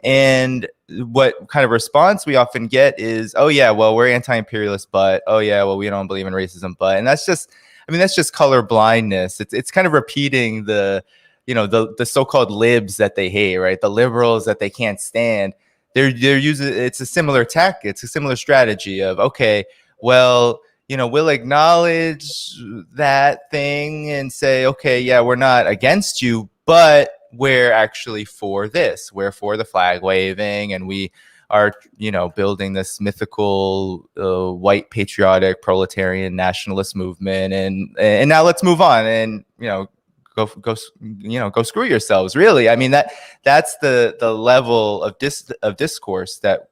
And what kind of response we often get is, oh yeah, well, we're anti-imperialist, but oh yeah, well, we don't believe in racism, but, and that's just color blindness. It's kind of repeating the so-called libs that they hate, right? The liberals that they can't stand. They're using, it's a similar tactic. It's a similar strategy of, okay, well, we'll acknowledge that thing and say, okay, yeah, we're not against you, but we're actually for this. We're for the flag waving, and we are, building this mythical white patriotic proletarian nationalist movement. And now let's move on and, go screw yourselves. Really, I mean, that's the level of discourse that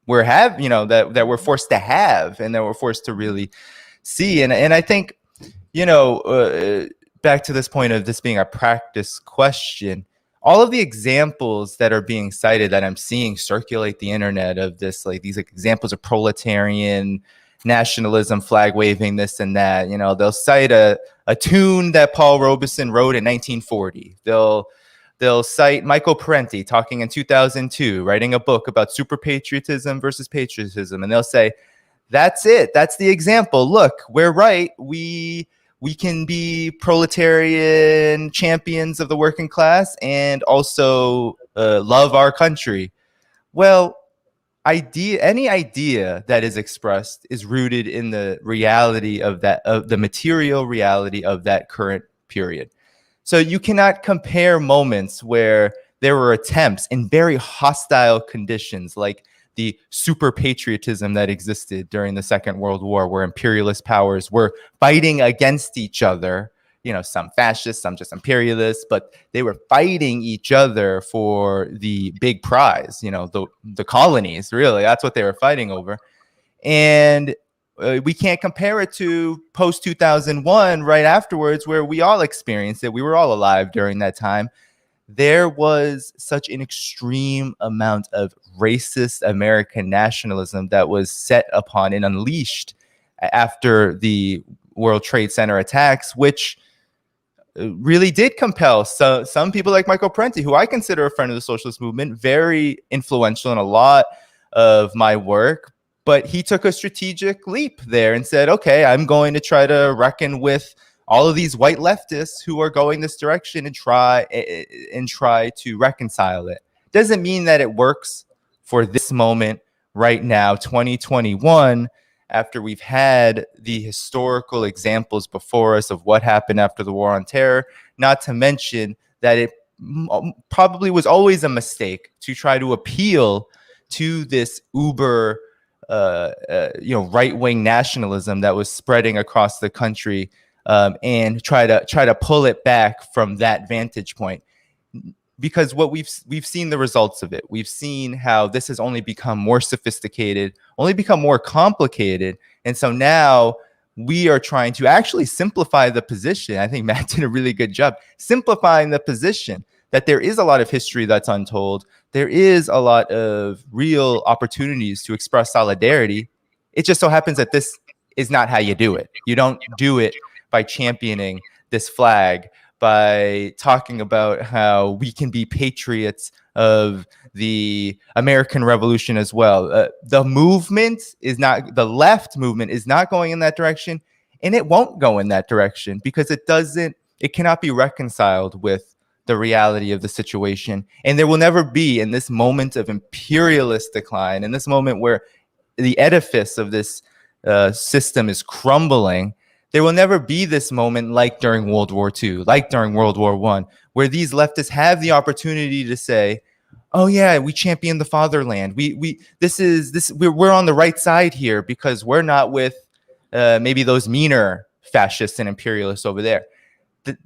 we're that we're forced to have, and that we're forced to really see. And I think, back to this point of this being a practice question, all of the examples that are being cited that I'm seeing circulate the internet of this, like these examples of proletarian nationalism, flag waving, this and that, they'll cite a tune that Paul Robeson wrote in 1940. They'll cite Michael Parenti talking in 2002, writing a book about super patriotism versus patriotism. And they'll say, that's it. That's the example. Look, we're right. We can be proletarian champions of the working class and also love our country. Well, any idea that is expressed is rooted in the reality of the material reality of that current period. So you cannot compare moments where there were attempts in very hostile conditions, like the super patriotism that existed during the Second World War, where imperialist powers were fighting against each other, some fascists, some just imperialists, but they were fighting each other for the big prize, the colonies, really. That's what they were fighting over. And we can't compare it to post 2001, right afterwards, where we all experienced it. We were all alive during that time. There was such an extreme amount of racist American nationalism that was set upon and unleashed after the World Trade Center attacks, which really did compel some people like Michael Parenti, who I consider a friend of the socialist movement, very influential in a lot of my work. But he took a strategic leap there and said, okay, I'm going to try to reckon with all of these white leftists who are going this direction and try to reconcile it. Doesn't mean that it works for this moment right now, 2021, after we've had the historical examples before us of what happened after the War on Terror, not to mention that it probably was always a mistake to try to appeal to this uber right-wing nationalism that was spreading across the country, and try to pull it back from that vantage point. Because what we've seen the results of it. We've seen how this has only become more sophisticated, only become more complicated. And so now we are trying to actually simplify the position. I think Matt did a really good job simplifying the position that there is a lot of history that's untold. There is a lot of real opportunities to express solidarity. It just so happens that this is not how you do it. You don't do it by championing this flag, by talking about how we can be patriots of the American Revolution as well. The movement is not, the left movement is not going in that direction, and it won't go in that direction because it cannot be reconciled with the reality of the situation. And there will never be, in this moment of imperialist decline, in this moment where the edifice of this system is crumbling, there will never be this moment like during World War II, like during World War I, where these leftists have the opportunity to say, oh yeah, we champion the fatherland. We're on the right side here because we're not with maybe those meaner fascists and imperialists over there.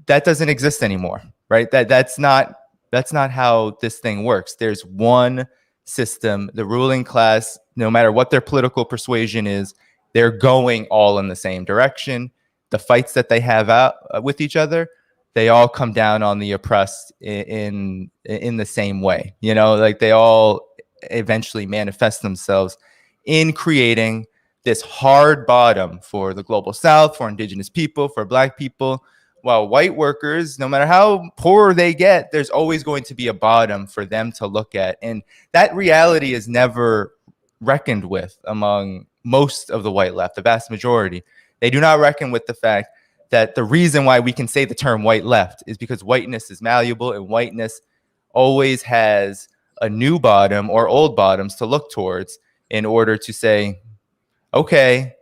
That doesn't exist anymore, right? That's not how this thing works. There's one system. The ruling class, no matter what their political persuasion is, they're going all in the same direction. The fights that they have out with each other, they all come down on the oppressed in the same way. You know, like they all eventually manifest themselves in creating this hard bottom for the global South, for indigenous people, for Black people. While white workers, no matter how poor they get, there's always going to be a bottom for them to look at. And that reality is never reckoned with among most of the white left, the vast majority. They do not reckon with the fact that the reason why we can say the term white left is because whiteness is malleable, and whiteness always has a new bottom or old bottoms to look towards in order to say, okay,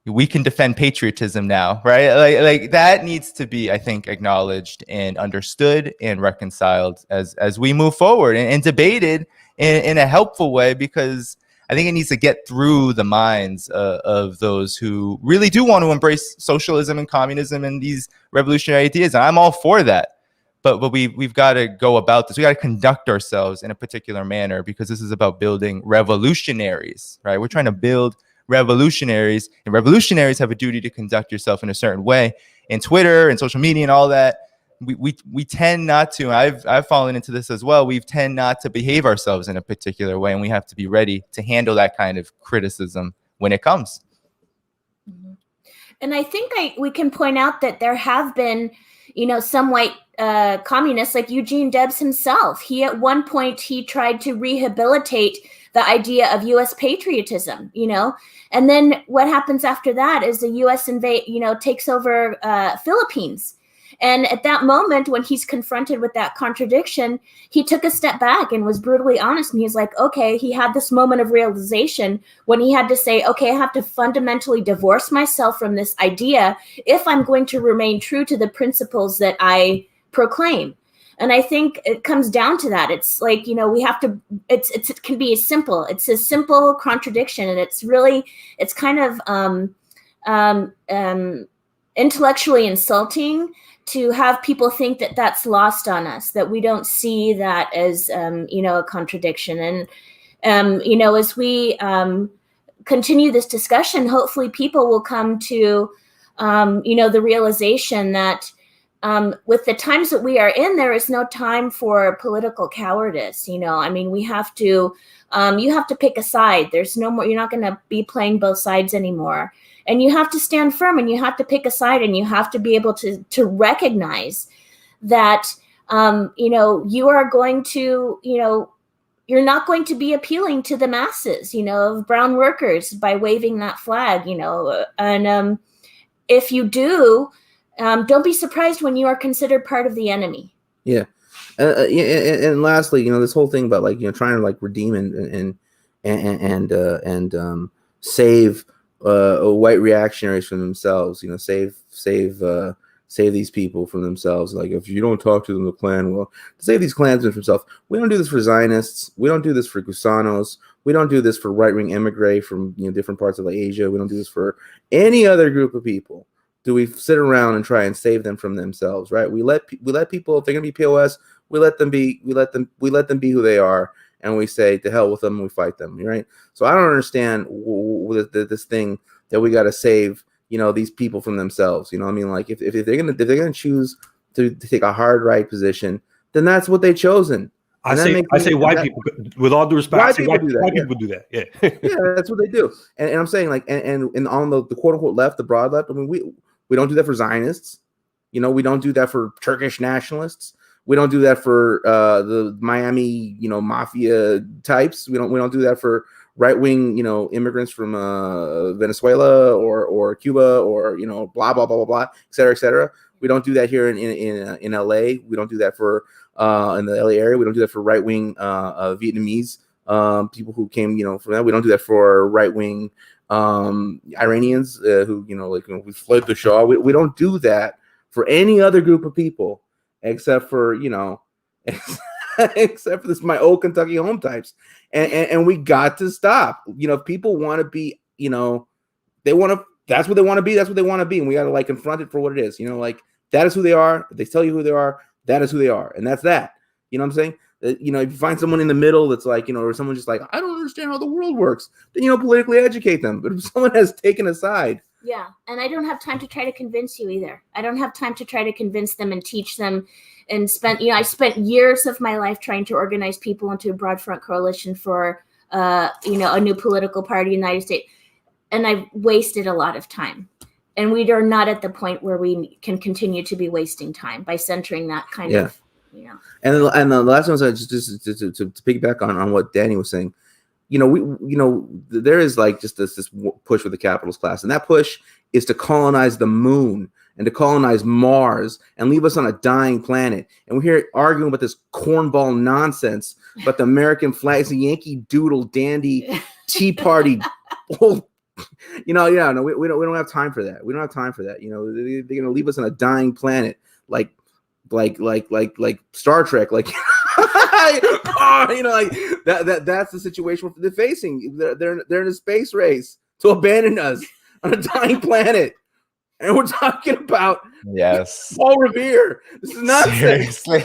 we can defend patriotism now, right? Like that needs to be, I think, acknowledged and understood and reconciled as we move forward and debated in a helpful way, because I think it needs to get through the minds of those who really do want to embrace socialism and communism and these revolutionary ideas. And I'm all for that. But we've got to go about this. We got to conduct ourselves in a particular manner, because this is about building revolutionaries, right? We're trying to build revolutionaries, and revolutionaries have a duty to conduct yourself in a certain way. And Twitter and social media and all that, we tend not to. I've fallen into this as well. We tend not to behave ourselves in a particular way, and we have to be ready to handle that kind of criticism when it comes. And I think we can point out that there have been, some white communists like Eugene Debs himself. He at one point he tried to rehabilitate the idea of U.S. patriotism, and then what happens after that is the U.S. takes over Philippines. And at that moment, when he's confronted with that contradiction, he took a step back and was brutally honest. And he's like, okay, he had this moment of realization when he had to say, okay, I have to fundamentally divorce myself from this idea if I'm going to remain true to the principles that I proclaim. And I think it comes down to that. It's like, we have to, it can be simple. It's a simple contradiction. And it's kind of intellectually insulting to have people think that that's lost on us, that we don't see that as, a contradiction. And, as we continue this discussion, hopefully people will come to, the realization that with the times that we are in, there is no time for political cowardice. We have to, you have to pick a side. There's no more, you're not going to be playing both sides anymore. And you have to stand firm, and you have to pick a side, and you have to be able to recognize that, you are going to, you're not going to be appealing to the masses, of brown workers by waving that flag, and if you do, don't be surprised when you are considered part of the enemy. Yeah. And lastly, this whole thing about trying to redeem and save white reactionaries from themselves, save these people from themselves. Like, if you don't talk to them, the Klan will save these Klansmen from themselves. We don't do this for Zionists. We don't do this for Gusanos. We don't do this for right-wing emigre from different parts of Asia. We don't do this for any other group of people. Do we sit around and try and save them from themselves? Right? We let people, if they're gonna be POS, we let them be who they are, and we say to hell with them, and we fight them. Right? So I don't understand this thing that we got to save these people from themselves. You know what I mean? Like if they're gonna choose to take a hard right position, then that's what they've chosen. I say white people, with all due respect, white people do that. White people do that. Yeah. Yeah, that's what they do. And I'm saying, like, and on the quote unquote left, the broad left, I mean, we don't do that for Zionists. We don't do that for Turkish nationalists. We don't do that for the Miami, mafia types. We don't do that for right wing, immigrants from Venezuela or Cuba or blah blah blah blah blah, et cetera, et cetera. We don't do that here in LA. We don't do that for in the LA area. We don't do that for right wing Vietnamese people who came from that. We don't do that for right wing Iranians who we fled the Shah. We don't do that for any other group of people except for except for this my old Kentucky home types. And we got to stop. If people want to be, they want to. That's what they want to be. That's what they want to be, and we got to confront it for what it is. That is who they are. If they tell you who they are, that is who they are, and that's that. You know what I'm saying? If you find someone in the middle that's or someone just I don't understand how the world works, then politically educate them. But if someone has taken a side, yeah, and I don't have time to try to convince you either. I don't have time to try to convince them and teach them, and I spent years of my life trying to organize people into a broad front coalition for a new political party in the United States. And I've wasted a lot of time. And we are not at the point where we can continue to be wasting time by centering that kind of, And the last one is just to piggyback on what Danny was saying. There is just this push with the capitalist class. And that push is to colonize the moon and to colonize Mars and leave us on a dying planet. And we're here arguing about this cornball nonsense about the American flag. It's a Yankee Doodle dandy Tea Party. We don't have time for that. We don't have time for that. They're gonna leave us on a dying planet, like Star Trek, that's the situation they're facing. They're in a space race to abandon us on a dying planet, and we're talking about Paul Revere. This is nonsense. Seriously.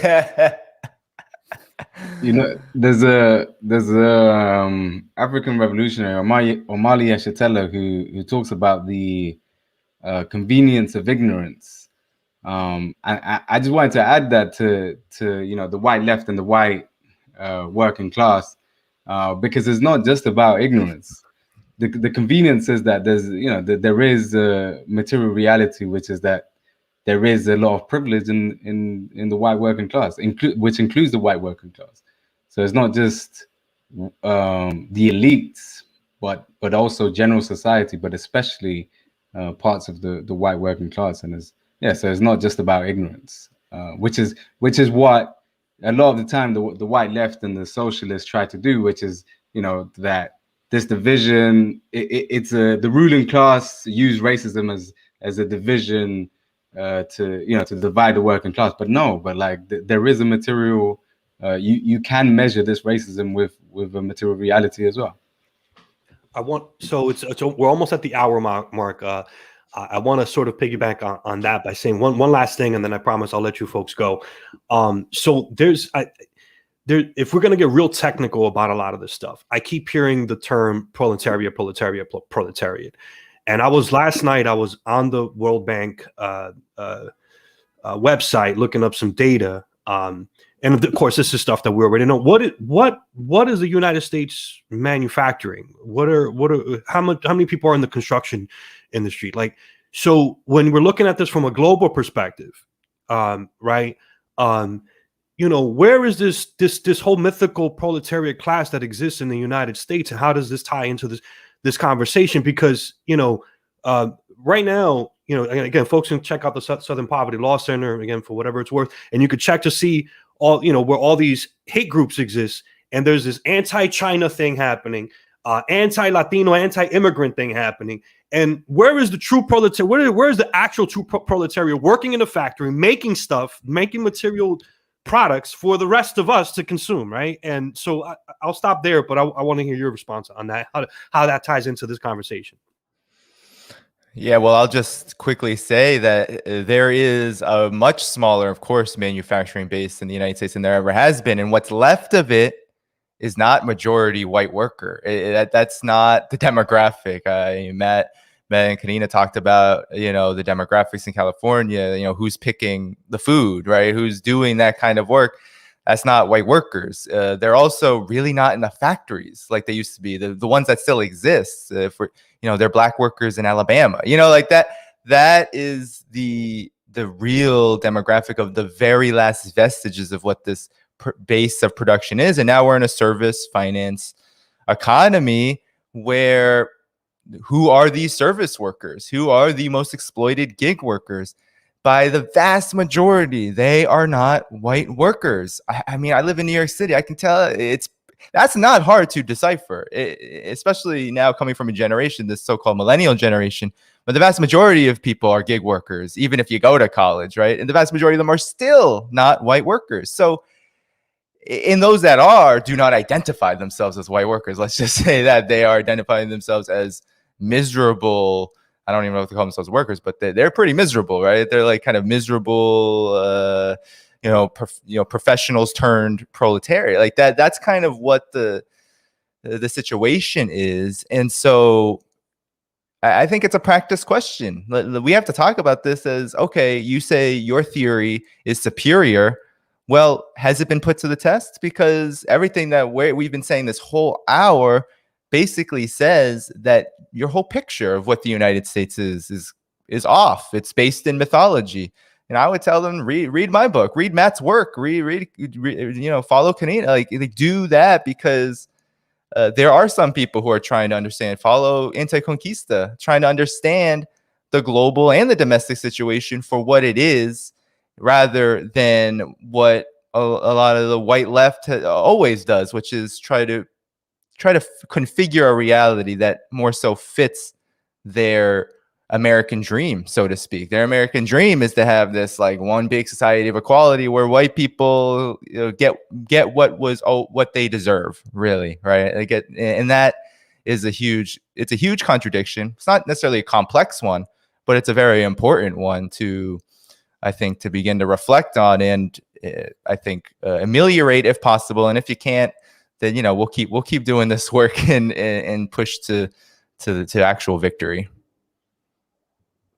There's a African revolutionary, Omali Yeshitela, who talks about the convenience of ignorance. And I just wanted to add that to the white left and the white working class, because it's not just about ignorance. The convenience is that there is a material reality, which is that there is a lot of privilege in the white working class, which includes the white working class. So it's not just the elites, but also general society, but especially parts of the white working class. And so it's not just about ignorance, which is what a lot of the time the white left and the socialists try to do, which is that this division, the ruling class use racism as a division to divide the working class. But there is a material. You can measure this racism with a material reality as well. We're almost at the hour mark. I want to sort of piggyback on that by saying one last thing, and then I promise I'll let you folks go. So if we're going to get real technical about a lot of this stuff, I keep hearing the term proletariat. And last night I was on the World Bank website looking up some data. And of course, this is stuff that we already know. What is the United States manufacturing? How many people are in the construction industry? So when we're looking at this from a global perspective, right? Where is this whole mythical proletariat class that exists in the United States, and how does this tie into this conversation? Because right now, again, folks can check out the Southern Poverty Law Center again for whatever it's worth, and you could check to see all where all these hate groups exist. And there's this anti-China thing happening, anti-Latino, anti-immigrant thing happening. And where is the true proletariat? Where is the actual true proletariat working in a factory, making stuff, making material products for the rest of us to consume, right? And so I'll stop there, but I want to hear your response on that, how that ties into this conversation. Yeah, well, I'll just quickly say that there is a much smaller, of course, manufacturing base in the United States than there ever has been. And what's left of it is not majority white worker. That's not the demographic. Matt Matt and Karena talked about, the demographics in California, who's picking the food, right? Who's doing that kind of work. That's not white workers. They're also really not in the factories like they used to be. The ones that still exist, they're black workers in Alabama, like that. That is the real demographic of the very last vestiges of what this base of production is. And now we're in a service finance economy where who are these service workers? Who are the most exploited gig workers? By the vast majority, they are not white workers. I mean, I live in New York City. I can tell that's not hard to decipher, especially now coming from a generation, this so-called millennial generation. But the vast majority of people are gig workers, even if you go to college, right? And the vast majority of them are still not white workers. So in those that do not identify themselves as white workers. Let's just say that they are identifying themselves as miserable. I don't even know if they call themselves workers, but they're pretty miserable, right? They're like kind of miserable, professionals turned proletariat. Like that. That's kind of what the situation is. And so I think it's a practice question. We have to talk about this as, okay, you say your theory is superior. Well, has it been put to the test? Because everything that we've been saying this whole hour basically says that your whole picture of what the United States is off. It's based in mythology. And I would tell them, read my book, read Matt's work, read follow Karena, like do that, because there are some people who are trying to understand, follow Anti-Conquista, trying to understand the global and the domestic situation for what it is, rather than what a lot of the white left always does, which is try to configure a reality that more so fits their American dream, so to speak. Their American dream is to have this like one big society of equality where white people get what they deserve, really, right? And that is a huge contradiction. It's not necessarily a complex one, but it's a very important one to begin to reflect on, and I think ameliorate if possible. And if you can't, then we'll keep doing this work and push to actual victory.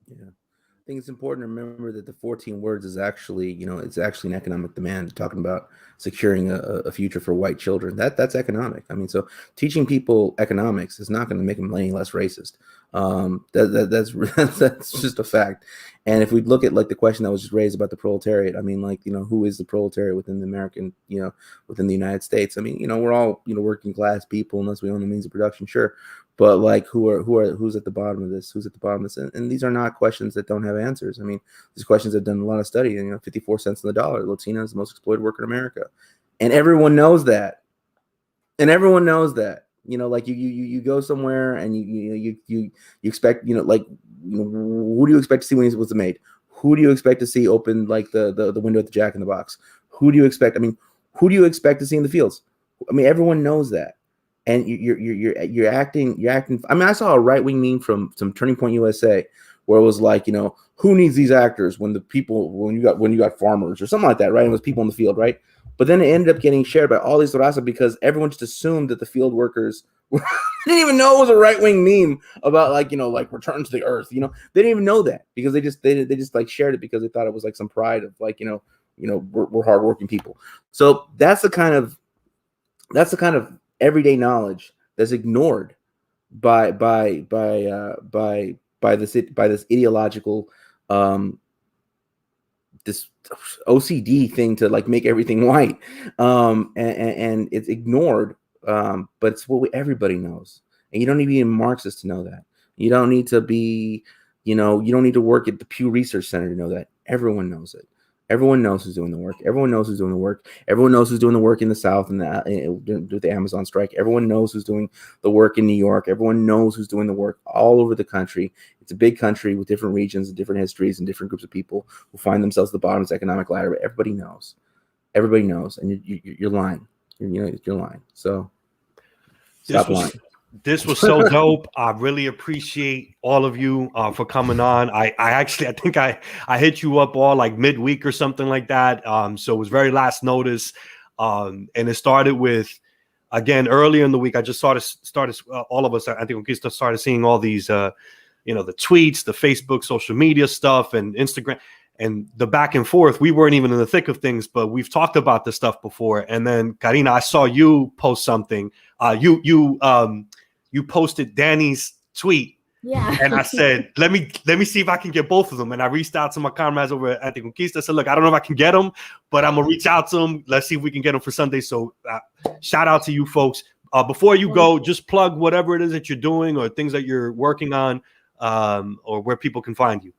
Yeah, I think it's important to remember that the 14 words is actually, it's actually an economic demand, talking about securing a future for white children. That's economic. I mean, so teaching people economics is not going to make them any less racist. That's just a fact. And if we look at like the question that was just raised about the proletariat, I mean, like, who is the proletariat within the American, within the United States? I mean, we're all, working class people, unless we own the means of production, sure. But like, who's at the bottom of this? Who's at the bottom of this? And these are not questions that don't have answers. I mean, these questions have done a lot of study. And 54 cents on the dollar, Latina is the most exploited worker in America, and everyone knows that. Like you go somewhere and you expect, who do you expect to see when it was made? Who do you expect to see open like the window at the Jack in the Box? Who do you expect? I mean, who do you expect to see in the fields? I mean, everyone knows that. And you're acting. I mean, I saw a right-wing meme from Turning Point USA where it was like, who needs these actors when you got farmers or something like that, right? And it was people in the field, right? But then it ended up getting shared by all these raza because everyone just assumed that the field workers didn't even know it was a right-wing meme about like return to the earth. They didn't even know that because they just like shared it because they thought it was like some pride of like, we're hardworking people. So that's the kind of everyday knowledge that's ignored by this ideological this OCD thing to like make everything white, and it's ignored, but it's what everybody knows, and you don't need to be a Marxist to know that. You don't need to be, you don't need to work at the Pew Research Center to know that. Everyone knows it. Everyone knows who's doing the work. Everyone knows who's doing the work. Everyone knows who's doing the work in the South and with the Amazon strike. Everyone knows who's doing the work in New York. Everyone knows who's doing the work all over the country. It's a big country with different regions and different histories and different groups of people who find themselves at the bottom of this economic ladder. But everybody knows. Everybody knows, and you're lying. You're lying. So stop lying. This was so dope. I really appreciate all of you for coming on. I think I hit you up all like midweek or something like that. So it was very last notice. And it started with, again, earlier in the week, I just started all of us at Anti-Conquista started seeing all these the tweets, the Facebook, social media stuff, and Instagram, and the back and forth. We weren't even in the thick of things, but we've talked about this stuff before. And then, Karena, I saw you post something. You posted Danny's tweet. Yeah. And I said, let me see if I can get both of them. And I reached out to my comrades over at Anti-Conquista. I said, look, I don't know if I can get them, but I'm going to reach out to them. Let's see if we can get them for Sunday. So shout out to you folks. Before you go, just plug whatever it is that you're doing or things that you're working on, or where people can find you.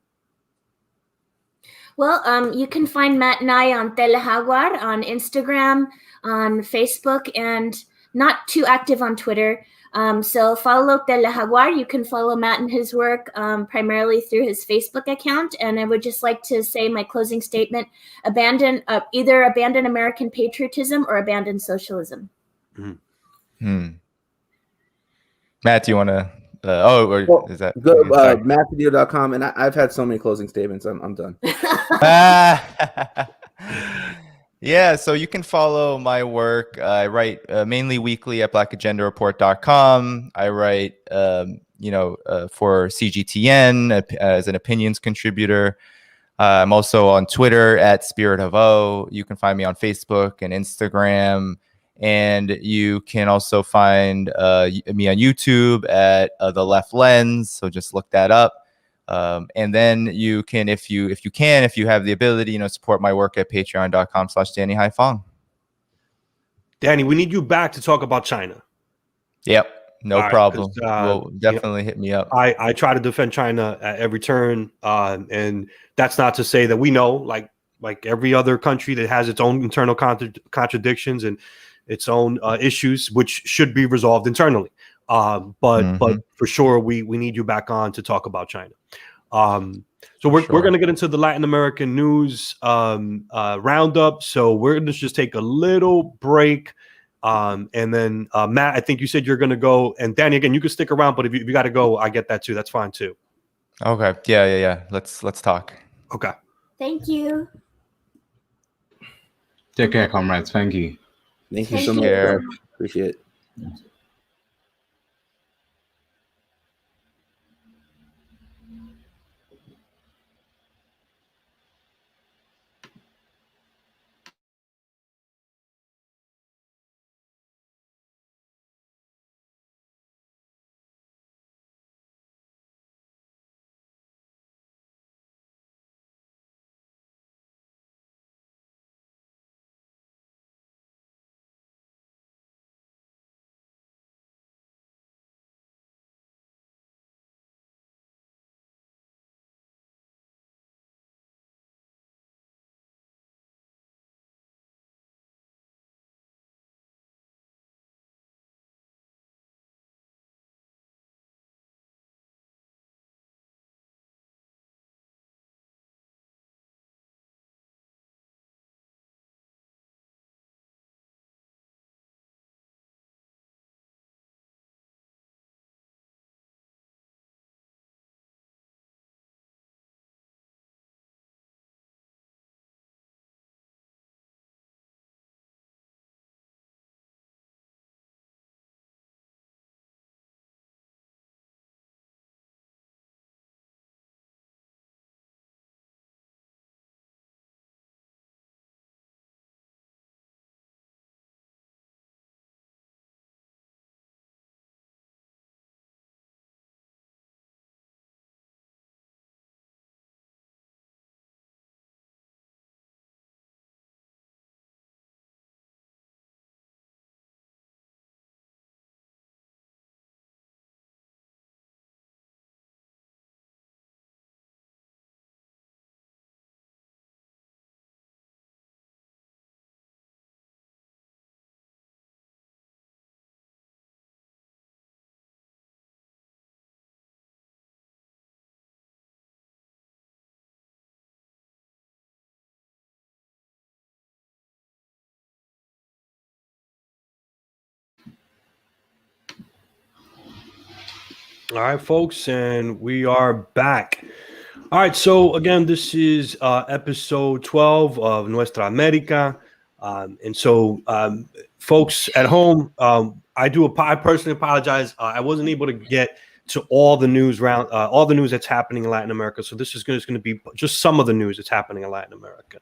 Well, you can find Matt and I on Tele-Jaguar on Instagram, on Facebook, and not too active on Twitter. So follow Tele-Jaguar. You can follow Matt and his work primarily through his Facebook account. And I would just like to say my closing statement: either abandon American patriotism or abandon socialism. Matt, do you want to? Is that go mattvideo.com? And I've had so many closing statements. I'm done. Yeah, so you can follow my work. I write mainly weekly at blackagendareport.com. I write, for CGTN as an opinions contributor. I'm also on Twitter at Spirit of O. You can find me on Facebook and Instagram. And you can also find me on YouTube at The Left Lens. So just look that up. And then you can, if you have the ability, support my work at patreon.com/Danny Haiphong. Danny, we need you back to talk about China. Yep. No problem. Well, definitely hit me up. I try to defend China at every turn. And that's not to say that we know, like every other country that has its own internal contradictions and its own issues, which should be resolved internally. But for sure, we need you back on to talk about China. So we're going to get into the Latin American news roundup. So we're going to just take a little break. And then Matt, I think you said you're going to go. And Danny, again, you can stick around, but if you got to go, I get that too. That's fine too. Okay. Yeah. Let's talk. Okay. Thank you. Take care, comrades. Thank you. Thank you so much. Appreciate it. All right, folks, and we are back. All right, so again, this is episode 12 of Nuestra America. And so, folks at home, I personally apologize. I wasn't able to get to all the news that's happening in Latin America. So this is going to be just some of the news that's happening in Latin America.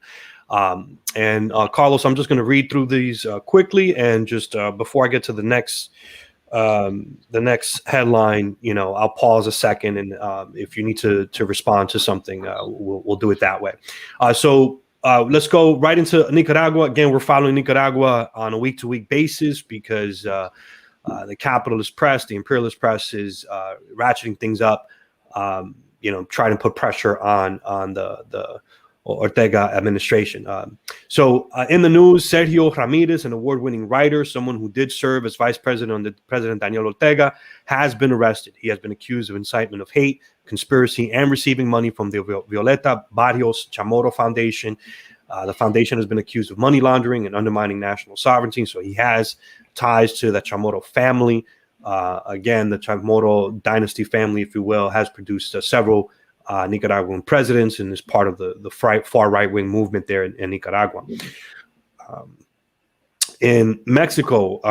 And Carlos, I'm just going to read through these quickly, and just before I get to the next headline, I'll pause a second, and if you need to respond to something, we'll do it that way. So let's go right into Nicaragua. Again, we're following Nicaragua on a week-to-week basis because the capitalist press, the imperialist press, is ratcheting things up, trying to put pressure on the Ortega administration. So in the news, Sergio Ramirez, an award-winning writer, someone who did serve as vice president under President Daniel Ortega, has been arrested. He has been accused of incitement of hate, conspiracy, and receiving money from the Violeta Barrios Chamorro Foundation. The foundation has been accused of money laundering and undermining national sovereignty, so he has ties to the Chamorro family. Again, the Chamorro dynasty family, if you will, has produced several Nicaraguan presidents and is part of the far right-wing movement there in Nicaragua. In Mexico,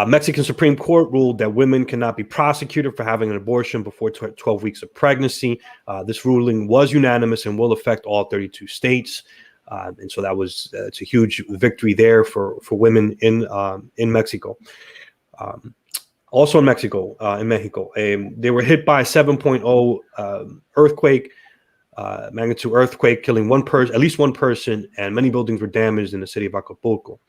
Mexican Supreme Court ruled that women cannot be prosecuted for having an abortion before 12 weeks of pregnancy. This ruling was unanimous and will affect all 32 states. And so it's a huge victory there for women in Mexico. Also in Mexico, they were hit by a 7.0 earthquake, magnitude earthquake, killing at least one person, and many buildings were damaged in the city of Acapulco.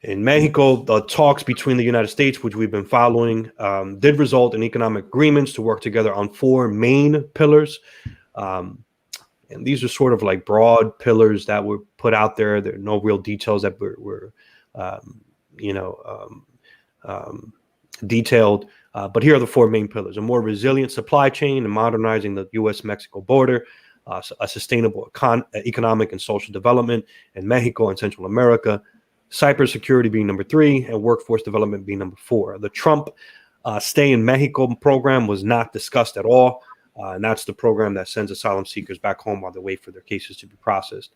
In Mexico, the talks between the United States, which we've been following, did result in economic agreements to work together on 4 main pillars. And these are sort of like broad pillars that were put out there. There are no real details that were detailed. But here are the 4 main pillars: a more resilient supply chain and modernizing the U.S.-Mexico border, a sustainable economic and social development in Mexico and Central America, cybersecurity being number 3, and workforce development being number 4. The Trump Stay in Mexico program was not discussed at all. And that's the program that sends asylum seekers back home while they wait for their cases to be processed.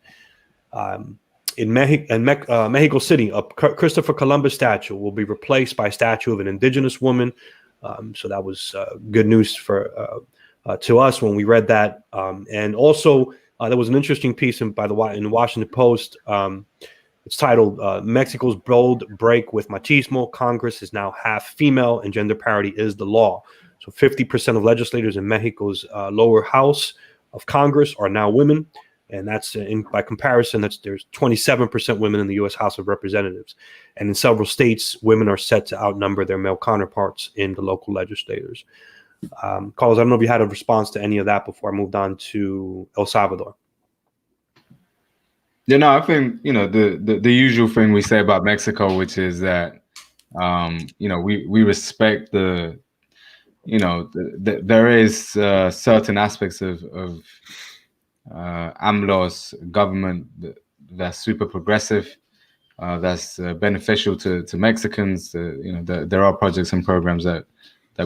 In Mexico City, a Christopher Columbus statue will be replaced by a statue of an indigenous woman. So that was good news to us when we read that. And also, there was an interesting piece in the Washington Post. It's titled, Mexico's Bold Break with Machismo. Congress is now half female and gender parity is the law. So 50% of legislators in Mexico's lower house of Congress are now women. And that's by comparison, there's 27% women in the U.S. House of Representatives. And in several states, women are set to outnumber their male counterparts in the local legislators. Carlos, I don't know if you had a response to any of that before I moved on to El Salvador. Yeah, no, I think, the usual thing we say about Mexico, which is that, we respect there is certain aspects of AMLO's government that's super progressive, that's beneficial to Mexicans. There are projects and programs that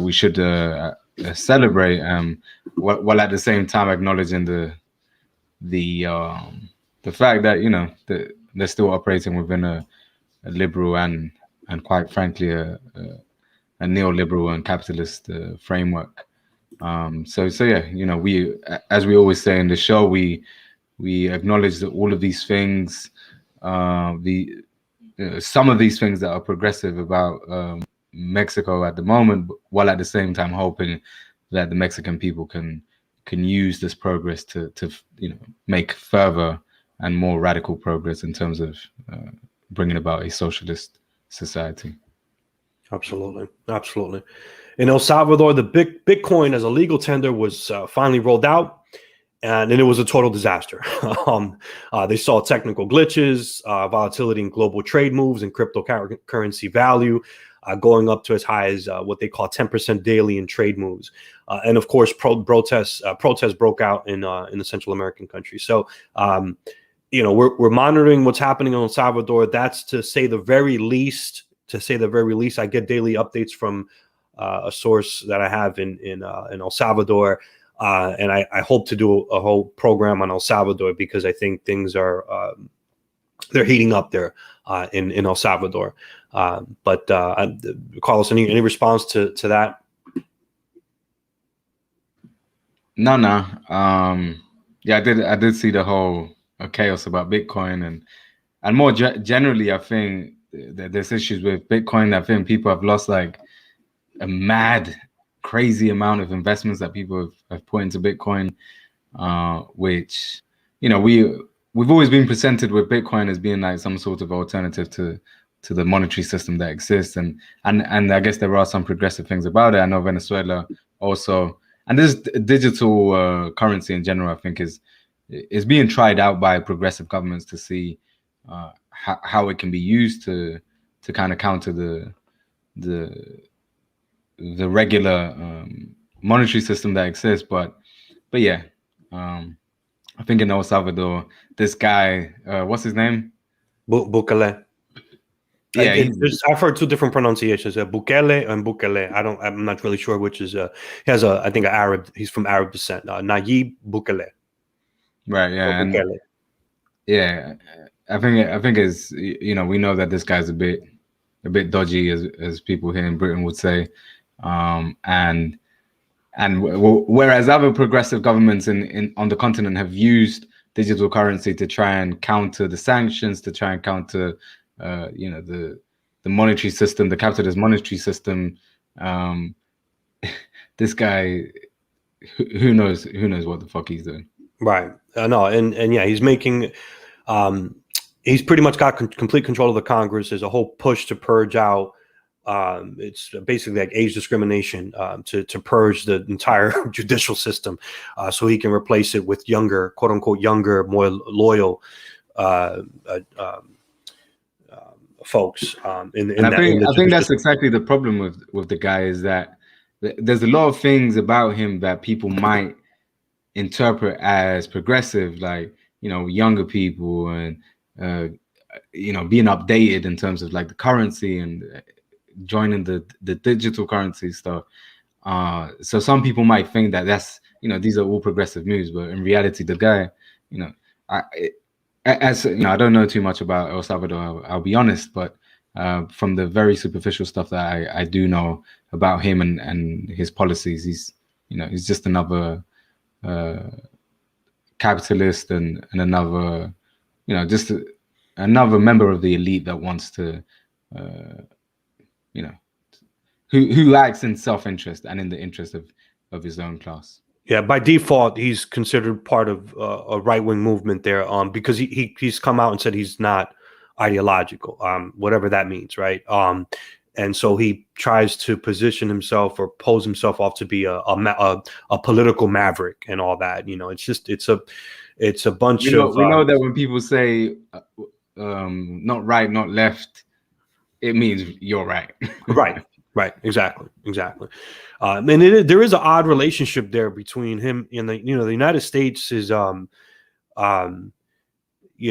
we should celebrate, while at the same time acknowledging the fact that they're still operating within a liberal and quite frankly a neoliberal and capitalist framework. So yeah, we, as we always say in the show, we acknowledge that all of these things, some of these things that are progressive about Mexico at the moment, while at the same time hoping that the Mexican people can use this progress to make further and more radical progress in terms of bringing about a socialist society. Absolutely. In El Salvador, the Bitcoin as a legal tender was finally rolled out, and it was a total disaster. They saw technical glitches, volatility in global trade moves, and cryptocurrency value going up to as high as what they call 10% daily in trade moves. And of course, protests broke out in the Central American countries. So, we're monitoring what's happening in El Salvador. That's to say the very least. I get daily updates from a source that I have in El Salvador, and I hope to do a whole program on El Salvador because I think things are they're heating up there in El Salvador. But Carlos, any response to that? No. Yeah, I did see the whole chaos about Bitcoin and more generally, I think that there's issues with Bitcoin. I think people have lost like a mad, crazy amount of investments that people have put into Bitcoin, which, you know, we've always been presented with Bitcoin as being like some sort of alternative to the monetary system that exists, and I guess there are some progressive things about it. I know Venezuela also, and this digital currency in general, I think is being tried out by progressive governments to see how it can be used to kind of counter the regular monetary system that exists. But yeah, I think in El Salvador, this guy, what's his name? Bukele. Yeah, I've heard two different pronunciations, Bukele and Bukele. I'm not really sure which is. He has I think an Arab. He's from Arab descent. Nayib Bukele. Right. Yeah. Bukele. Yeah. I think it's, you know, we know that this guy's a bit dodgy, as people here in Britain would say, and whereas other progressive governments on the continent have used digital currency to try and counter the sanctions, to try and counter you know, the monetary system, the capitalist monetary system, this guy, who knows what the fuck he's doing. Right. No, and yeah, he's making he's pretty much got complete control of the Congress. There's a whole push to purge out. It's basically like age discrimination, to purge the entire judicial system, so he can replace it with younger, quote unquote, younger, more loyal folks. I think that's exactly the problem with the guy, is that there's a lot of things about him that people might interpret as progressive, like, you know, younger people and you know, being updated in terms of like the currency and joining the digital currency stuff. So some people might think that that's, you know, these are all progressive moves, but in reality, the guy, you know, as you know, I don't know too much about El Salvador, I'll be honest, but from the very superficial stuff that I do know about him and his policies, he's, you know, he's just another capitalist and another, you know, just another member of the elite that wants to, you know, who acts in self-interest and in the interest of his own class. Yeah, by default, he's considered part of a right-wing movement there, because he's come out and said he's not ideological, whatever that means, right? And so he tries to position himself or pose himself off to be a political maverick and all that. You know, it's a bunch of. We know that when people say not right, not left, it means you're right. Right. Exactly. And there is an odd relationship there between him and the United States is, you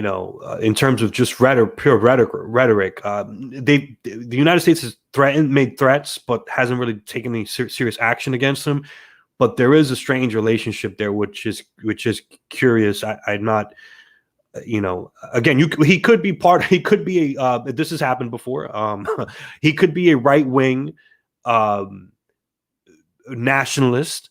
know, in terms of just pure rhetoric. The United States has made threats, but hasn't really taken any serious action against them. But there is a strange relationship there, which is curious. I'm not. You know, again, he could be this has happened before. He could be a right-wing nationalist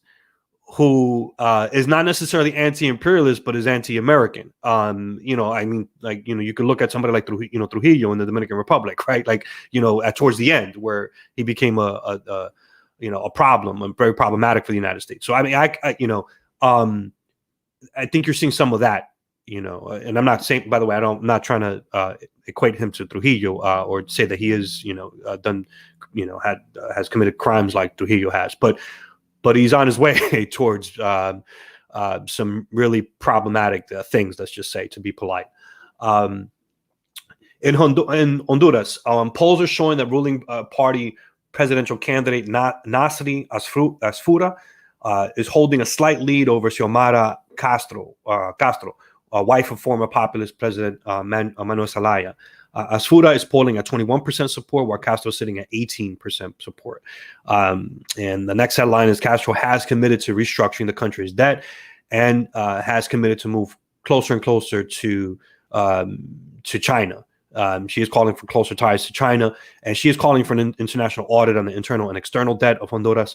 who is not necessarily anti-imperialist, but is anti-American. You know, I mean, like, you know, you could look at somebody like Trujillo in the Dominican Republic, right? Like, you know, towards the end, where he became a problem, and very problematic for the United States. So I mean, I think you're seeing some of that. You know, and I'm not saying, by the way, I'm not trying to equate him to Trujillo or say that he is, you know, done, you know, has committed crimes like Trujillo has, but he's on his way towards some really problematic things. Let's just say, to be polite. In Honduras, polls are showing that ruling party presidential candidate Nasri Asfura is holding a slight lead over Xiomara Castro, wife of former populist president Manuel Zelaya. Asfura is polling at 21% support, while Castro is sitting at 18% support. And the next headline is Castro has committed to restructuring the country's debt and has committed to move closer and closer to to China. She is calling for closer ties to China, and she is calling for an international audit on the internal and external debt of Honduras,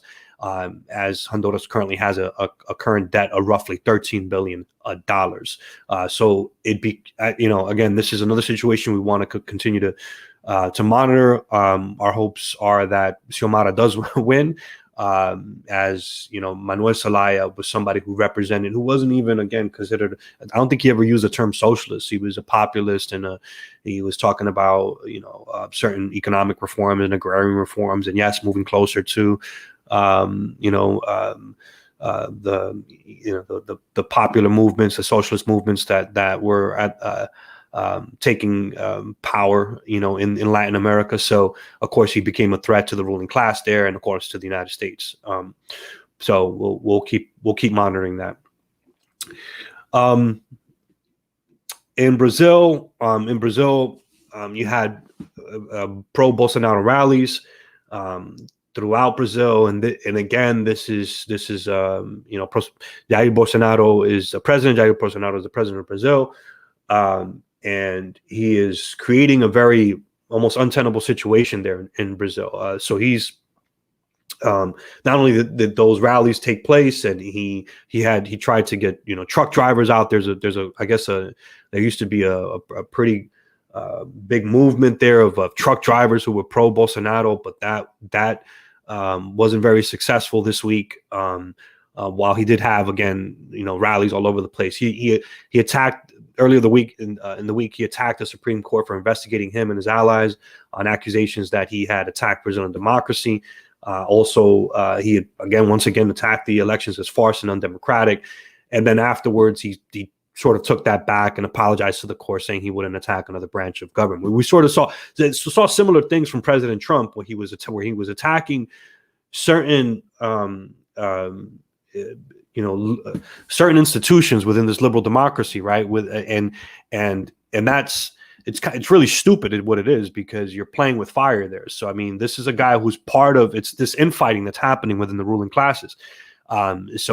as Honduras currently has a current debt of roughly $13 billion. So it'd be, again, this is another situation we want to continue to monitor. Our hopes are that Xiomara does win. As you know, Manuel Zelaya was somebody who wasn't even, again, considered, I don't think he ever used the term socialist. He was a populist, and he was talking about, certain economic reforms and agrarian reforms, and yes, moving closer to, the popular movements, the socialist movements that were at, taking power, in Latin America. So, of course, he became a threat to the ruling class there, and of course to the United States. So we'll keep monitoring that. In Brazil, you had pro Bolsonaro rallies throughout Brazil, and again, this is Jair Bolsonaro is the president. Jair Bolsonaro is the president of Brazil. And he is creating a very almost untenable situation there in Brazil. So he's not only did those rallies take place, and he tried to get truck drivers out. There used to be a pretty big movement there of truck drivers who were pro Bolsonaro, but that wasn't very successful this week. While he did have, again, rallies all over the place, he attacked. Earlier the week, in the week, he attacked the Supreme Court for investigating him and his allies on accusations that he had attacked Brazilian democracy. He once again attacked the elections as farce and undemocratic. And then afterwards, he sort of took that back and apologized to the court, saying he wouldn't attack another branch of government. We sort of saw similar things from President Trump, where he was attacking certain certain institutions within this liberal democracy, right? And it's really stupid at what it is, because you're playing with fire there. So I mean, this is a guy who's part of this infighting that's happening within the ruling classes. It's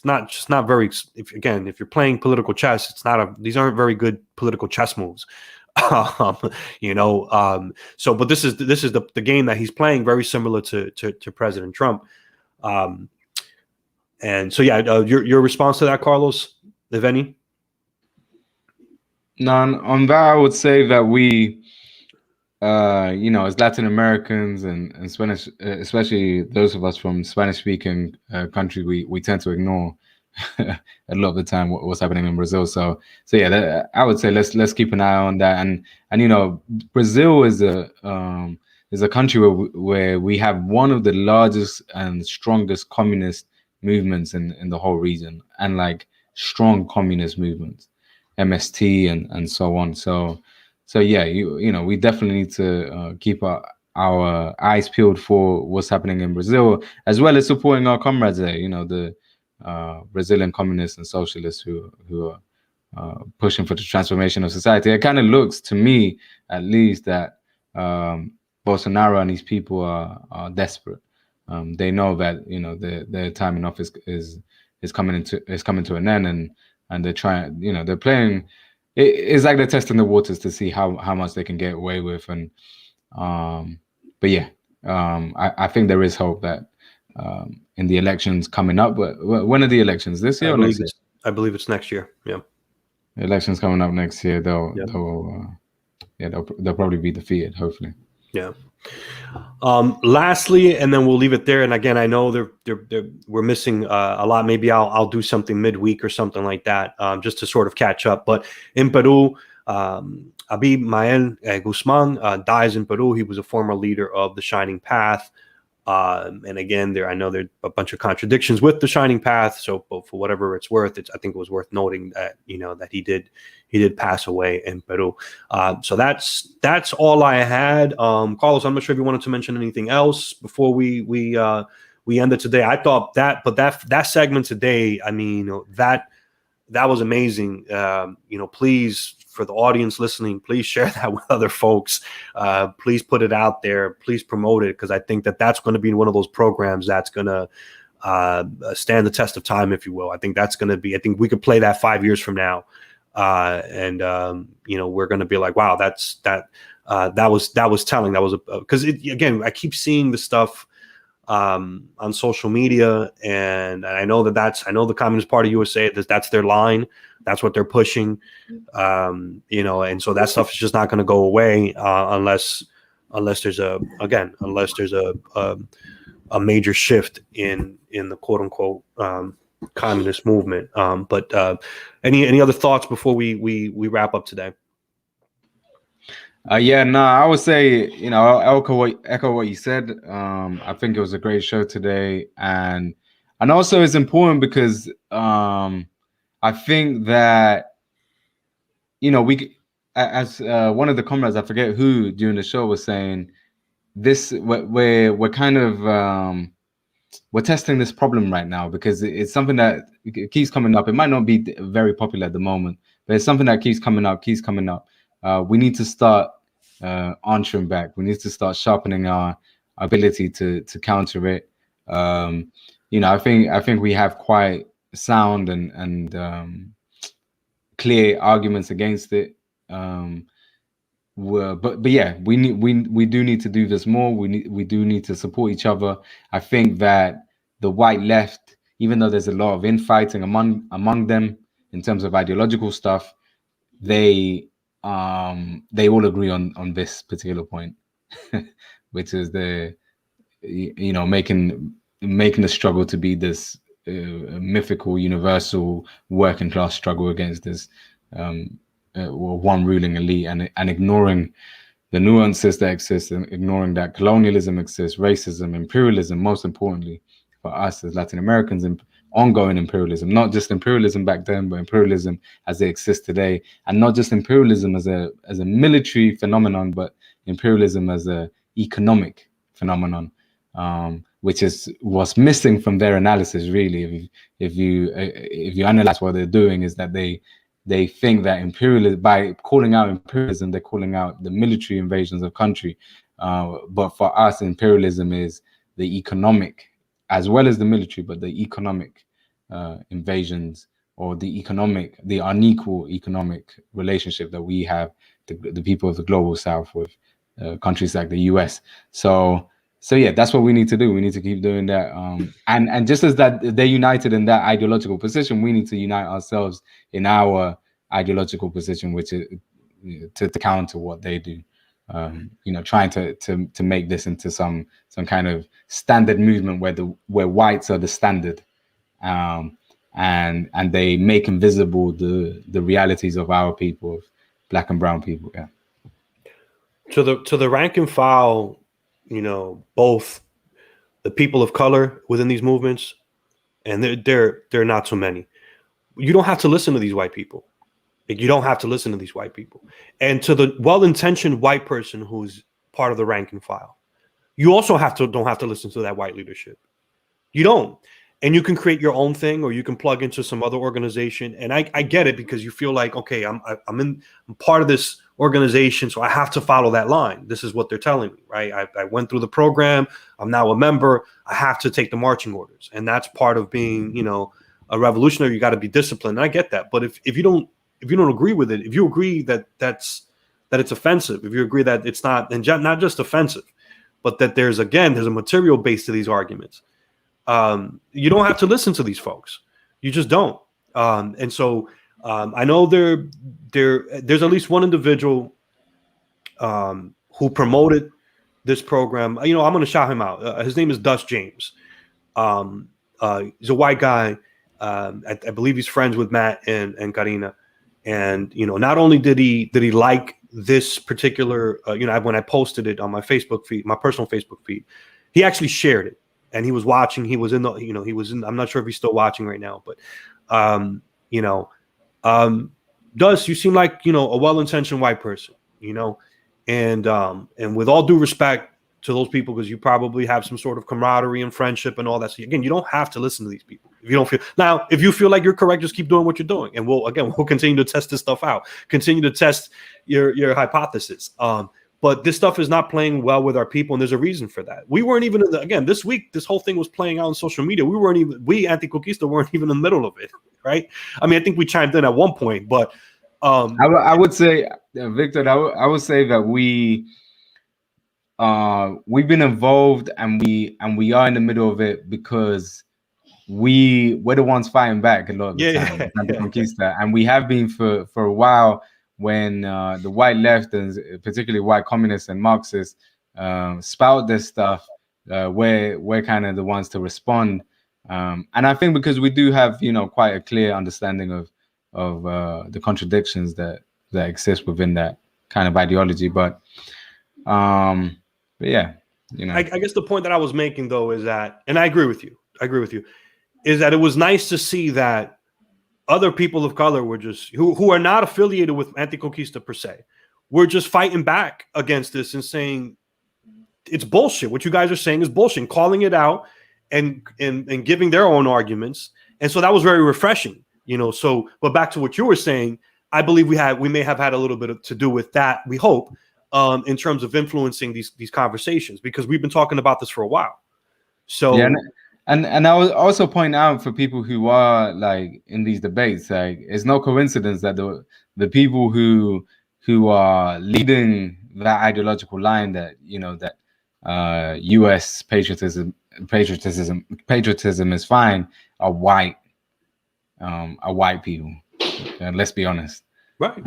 not very. If you're playing political chess, these aren't very good political chess moves. But this is the game that he's playing, very similar to President Trump. And so, your response to that, Carlos, if any? None. On that, I would say that we, as Latin Americans and Spanish, especially those of us from Spanish-speaking countries, we tend to ignore a lot of the time what's happening in Brazil. So I would say let's keep an eye on that. And Brazil is a country where we have one of the largest and strongest communist movements in the whole region, and like strong communist movements, MST and so on. So we definitely need to keep our eyes peeled for what's happening in Brazil, as well as supporting our comrades there. The Brazilian communists and socialists who are pushing for the transformation of society. It kind of looks to me, at least, that Bolsonaro and his people are desperate. They know that their time in office is coming to an end, and they're trying. They're playing. It's like they're testing the waters to see how much they can get away with. And I think there is hope that in the elections coming up. But when are the elections? This year or next year? I believe it's next year. Yeah. The elections coming up next year. They'll probably be defeated, hopefully. Yeah. Lastly, and then we'll leave it there. And again, I know we're missing a lot. Maybe I'll do something midweek or something like that, just to sort of catch up. But in Peru, Abimael Guzman dies in Peru. He was a former leader of the Shining Path. And again, I know there are a bunch of contradictions with the Shining Path. So for whatever it's worth, I think it was worth noting that, that he did pass away in Peru. So that's all I had. Carlos, I'm not sure if you wanted to mention anything else before we ended today. I thought that segment today, I mean, that was amazing. Please, for the audience listening, please share that with other folks. Please put it out there. Please promote it, because I think that's going to be one of those programs that's going to stand the test of time, if you will. I think we could play that 5 years from now. we're going to be like, wow, that was telling. That was because again, I keep seeing the stuff on social media, and I know I know the Communist Party USA, that's their line, that's what they're pushing, and so that stuff is just not going to go away unless there's a major shift in the quote unquote communist movement. But any other thoughts before we wrap up today? I would say, I'll echo what you said. I think it was a great show today, and also it's important because I think that we, as one of the comrades, I forget who during the show, was saying this, we're kind of we're testing this problem right now because it's something that keeps coming up. It might not be very popular at the moment, but it's something that keeps coming up. We need to start answering back. We need to start sharpening our ability to counter it. I think we have quite sound and clear arguments against it. But yeah, we do need to do this more. We do need to support each other. I think that the white left, even though there's a lot of infighting among them in terms of ideological stuff, they all agree on this particular point, which is making the struggle to be this mythical, universal working class struggle against this one ruling elite, and ignoring the nuances that exist, and ignoring that colonialism exists, racism, imperialism, most importantly for us as Latin Americans, and ongoing imperialism, not just imperialism back then, but imperialism as it exists today, and not just imperialism as a military phenomenon, but imperialism as a economic phenomenon, which is what's missing from their analysis. Really, if you analyze what they're doing, is that they think that imperialism, by calling out imperialism, they're calling out the military invasions of country. But for us, imperialism is the economic, as well as the military, but the economic invasions, or the unequal economic relationship that we have, the people of the global South, with countries like the US. So yeah, that's what we need to do. We need to keep doing that. And just as that they're united in that ideological position, we need to unite ourselves in our ideological position, which is to counter what they do. Trying to make this into some kind of standard movement where whites are the standard, and they make invisible the realities of our people, of Black and brown people. Yeah. To the rank and file, both the people of color within these movements, and they're not so many. You don't have to listen to these white people. You don't have to listen to these white people. And to the well-intentioned white person who's part of the rank and file, you also don't have to listen to that white leadership. You don't. And you can create your own thing, or you can plug into some other organization. And I get it, because you feel like, okay, I'm part of this organization, so I have to follow that line. This is what they're telling me, right? I went through the program. I'm now a member. I have to take the marching orders. And that's part of being, a revolutionary. You got to be disciplined. And I get that. But if you don't agree with it, if you agree that it's offensive, if you agree that it's not, and not just offensive, but that there's a material base to these arguments, you don't have to listen to these folks. You just don't. And so I know there's at least one individual who promoted this program. I'm going to shout him out. His name is Dust James. He's a white guy. I believe he's friends with Matt and Karena. And not only did he like this particular, when I posted it on my Facebook feed, my personal Facebook feed, he actually shared it, and he was watching. He was in the, I'm not sure if he's still watching right now, but Dust, you seem like a well-intentioned white person, and with all due respect to those people, because you probably have some sort of camaraderie and friendship and all that. So again, you don't have to listen to these people. If you feel like you're correct, just keep doing what you're doing. And we'll continue to test this stuff out, continue to test your hypothesis. But this stuff is not playing well with our people. And there's a reason for that. We weren't even this week, this whole thing was playing out on social media. We Anti-Conquista weren't even in the middle of it. Right. I mean, I think we chimed in at one point, but I would say, Victor, I would say that we've been involved and we are in the middle of it because we're the ones fighting back a lot of the time, Anti-Conquista, and we have been for a while. When the white left and particularly white communists and Marxists spout this stuff, we're kind of the ones to respond. And I think because we do have, quite a clear understanding of the contradictions that exist within that kind of ideology. But yeah, I guess the point that I was making though is that, and I agree with you, is that it was nice to see that other people of color were just who are not affiliated with Anticonquista per se. We're just fighting back against this and saying it's bullshit. What you guys are saying is bullshit, calling it out and giving their own arguments. And so that was very refreshing, So, but back to what you were saying, I believe we may have had a little bit to do with that. We hope in terms of influencing these conversations, because we've been talking about this for a while. So. Yeah, and I would also point out for people who are like in these debates, like it's no coincidence that the people who are leading that ideological line that U.S. patriotism is fine are white people. Let's be honest, right?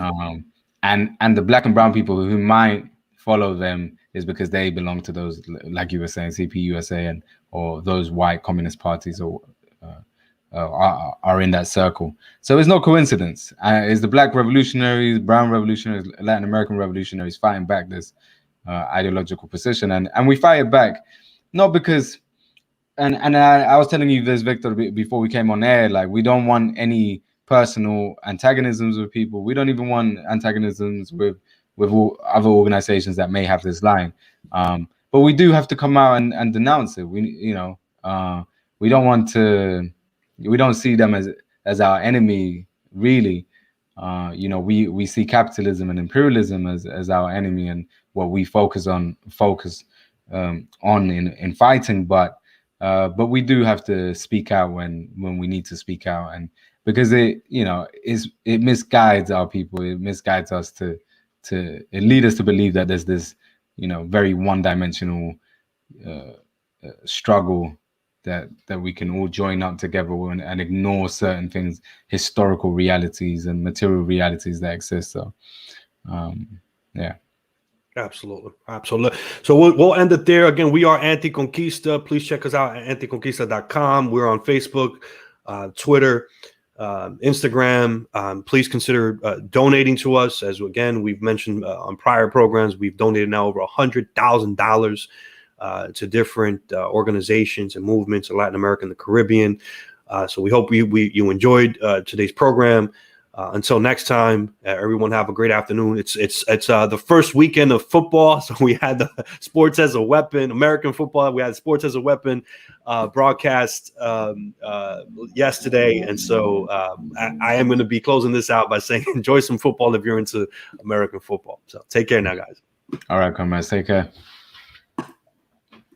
And the black and brown people who might follow them is because they belong to those, like you were saying, CPUSA or those white communist parties or are in that circle. So it's no coincidence. It's the black revolutionaries, brown revolutionaries, Latin American revolutionaries fighting back this ideological position, and we fight it back not because. And I was telling you this, Victor, before we came on air. Like, we don't want any personal antagonisms with people. We don't even want antagonisms with other organizations that may have this line. But we do have to come out and denounce it. We don't want to. We don't see them as our enemy, really. We see capitalism and imperialism as our enemy, and what we focus on in fighting. But we do have to speak out when we need to speak out, and because it misguides our people. It misguides us it leads us to believe that there's this very one-dimensional struggle that we can all join up together and ignore certain things, historical realities and material realities that exist. So yeah. Absolutely. So we'll end it there. Again, we are Anti-Conquista. Please check us out at anticonquista.com. We're on Facebook, Twitter, Instagram. Please consider donating to us. As again, we've mentioned on prior programs, we've donated now over $100,000 to different organizations and movements in Latin America and the Caribbean. So we hope you enjoyed today's program. Until next time, everyone have a great afternoon. It's the first weekend of football, so we had the Sports as a Weapon, American football. We had Sports as a Weapon broadcast yesterday, and so I am going to be closing this out by saying enjoy some football if you're into American football. So take care now, guys. All right, comrades, take care.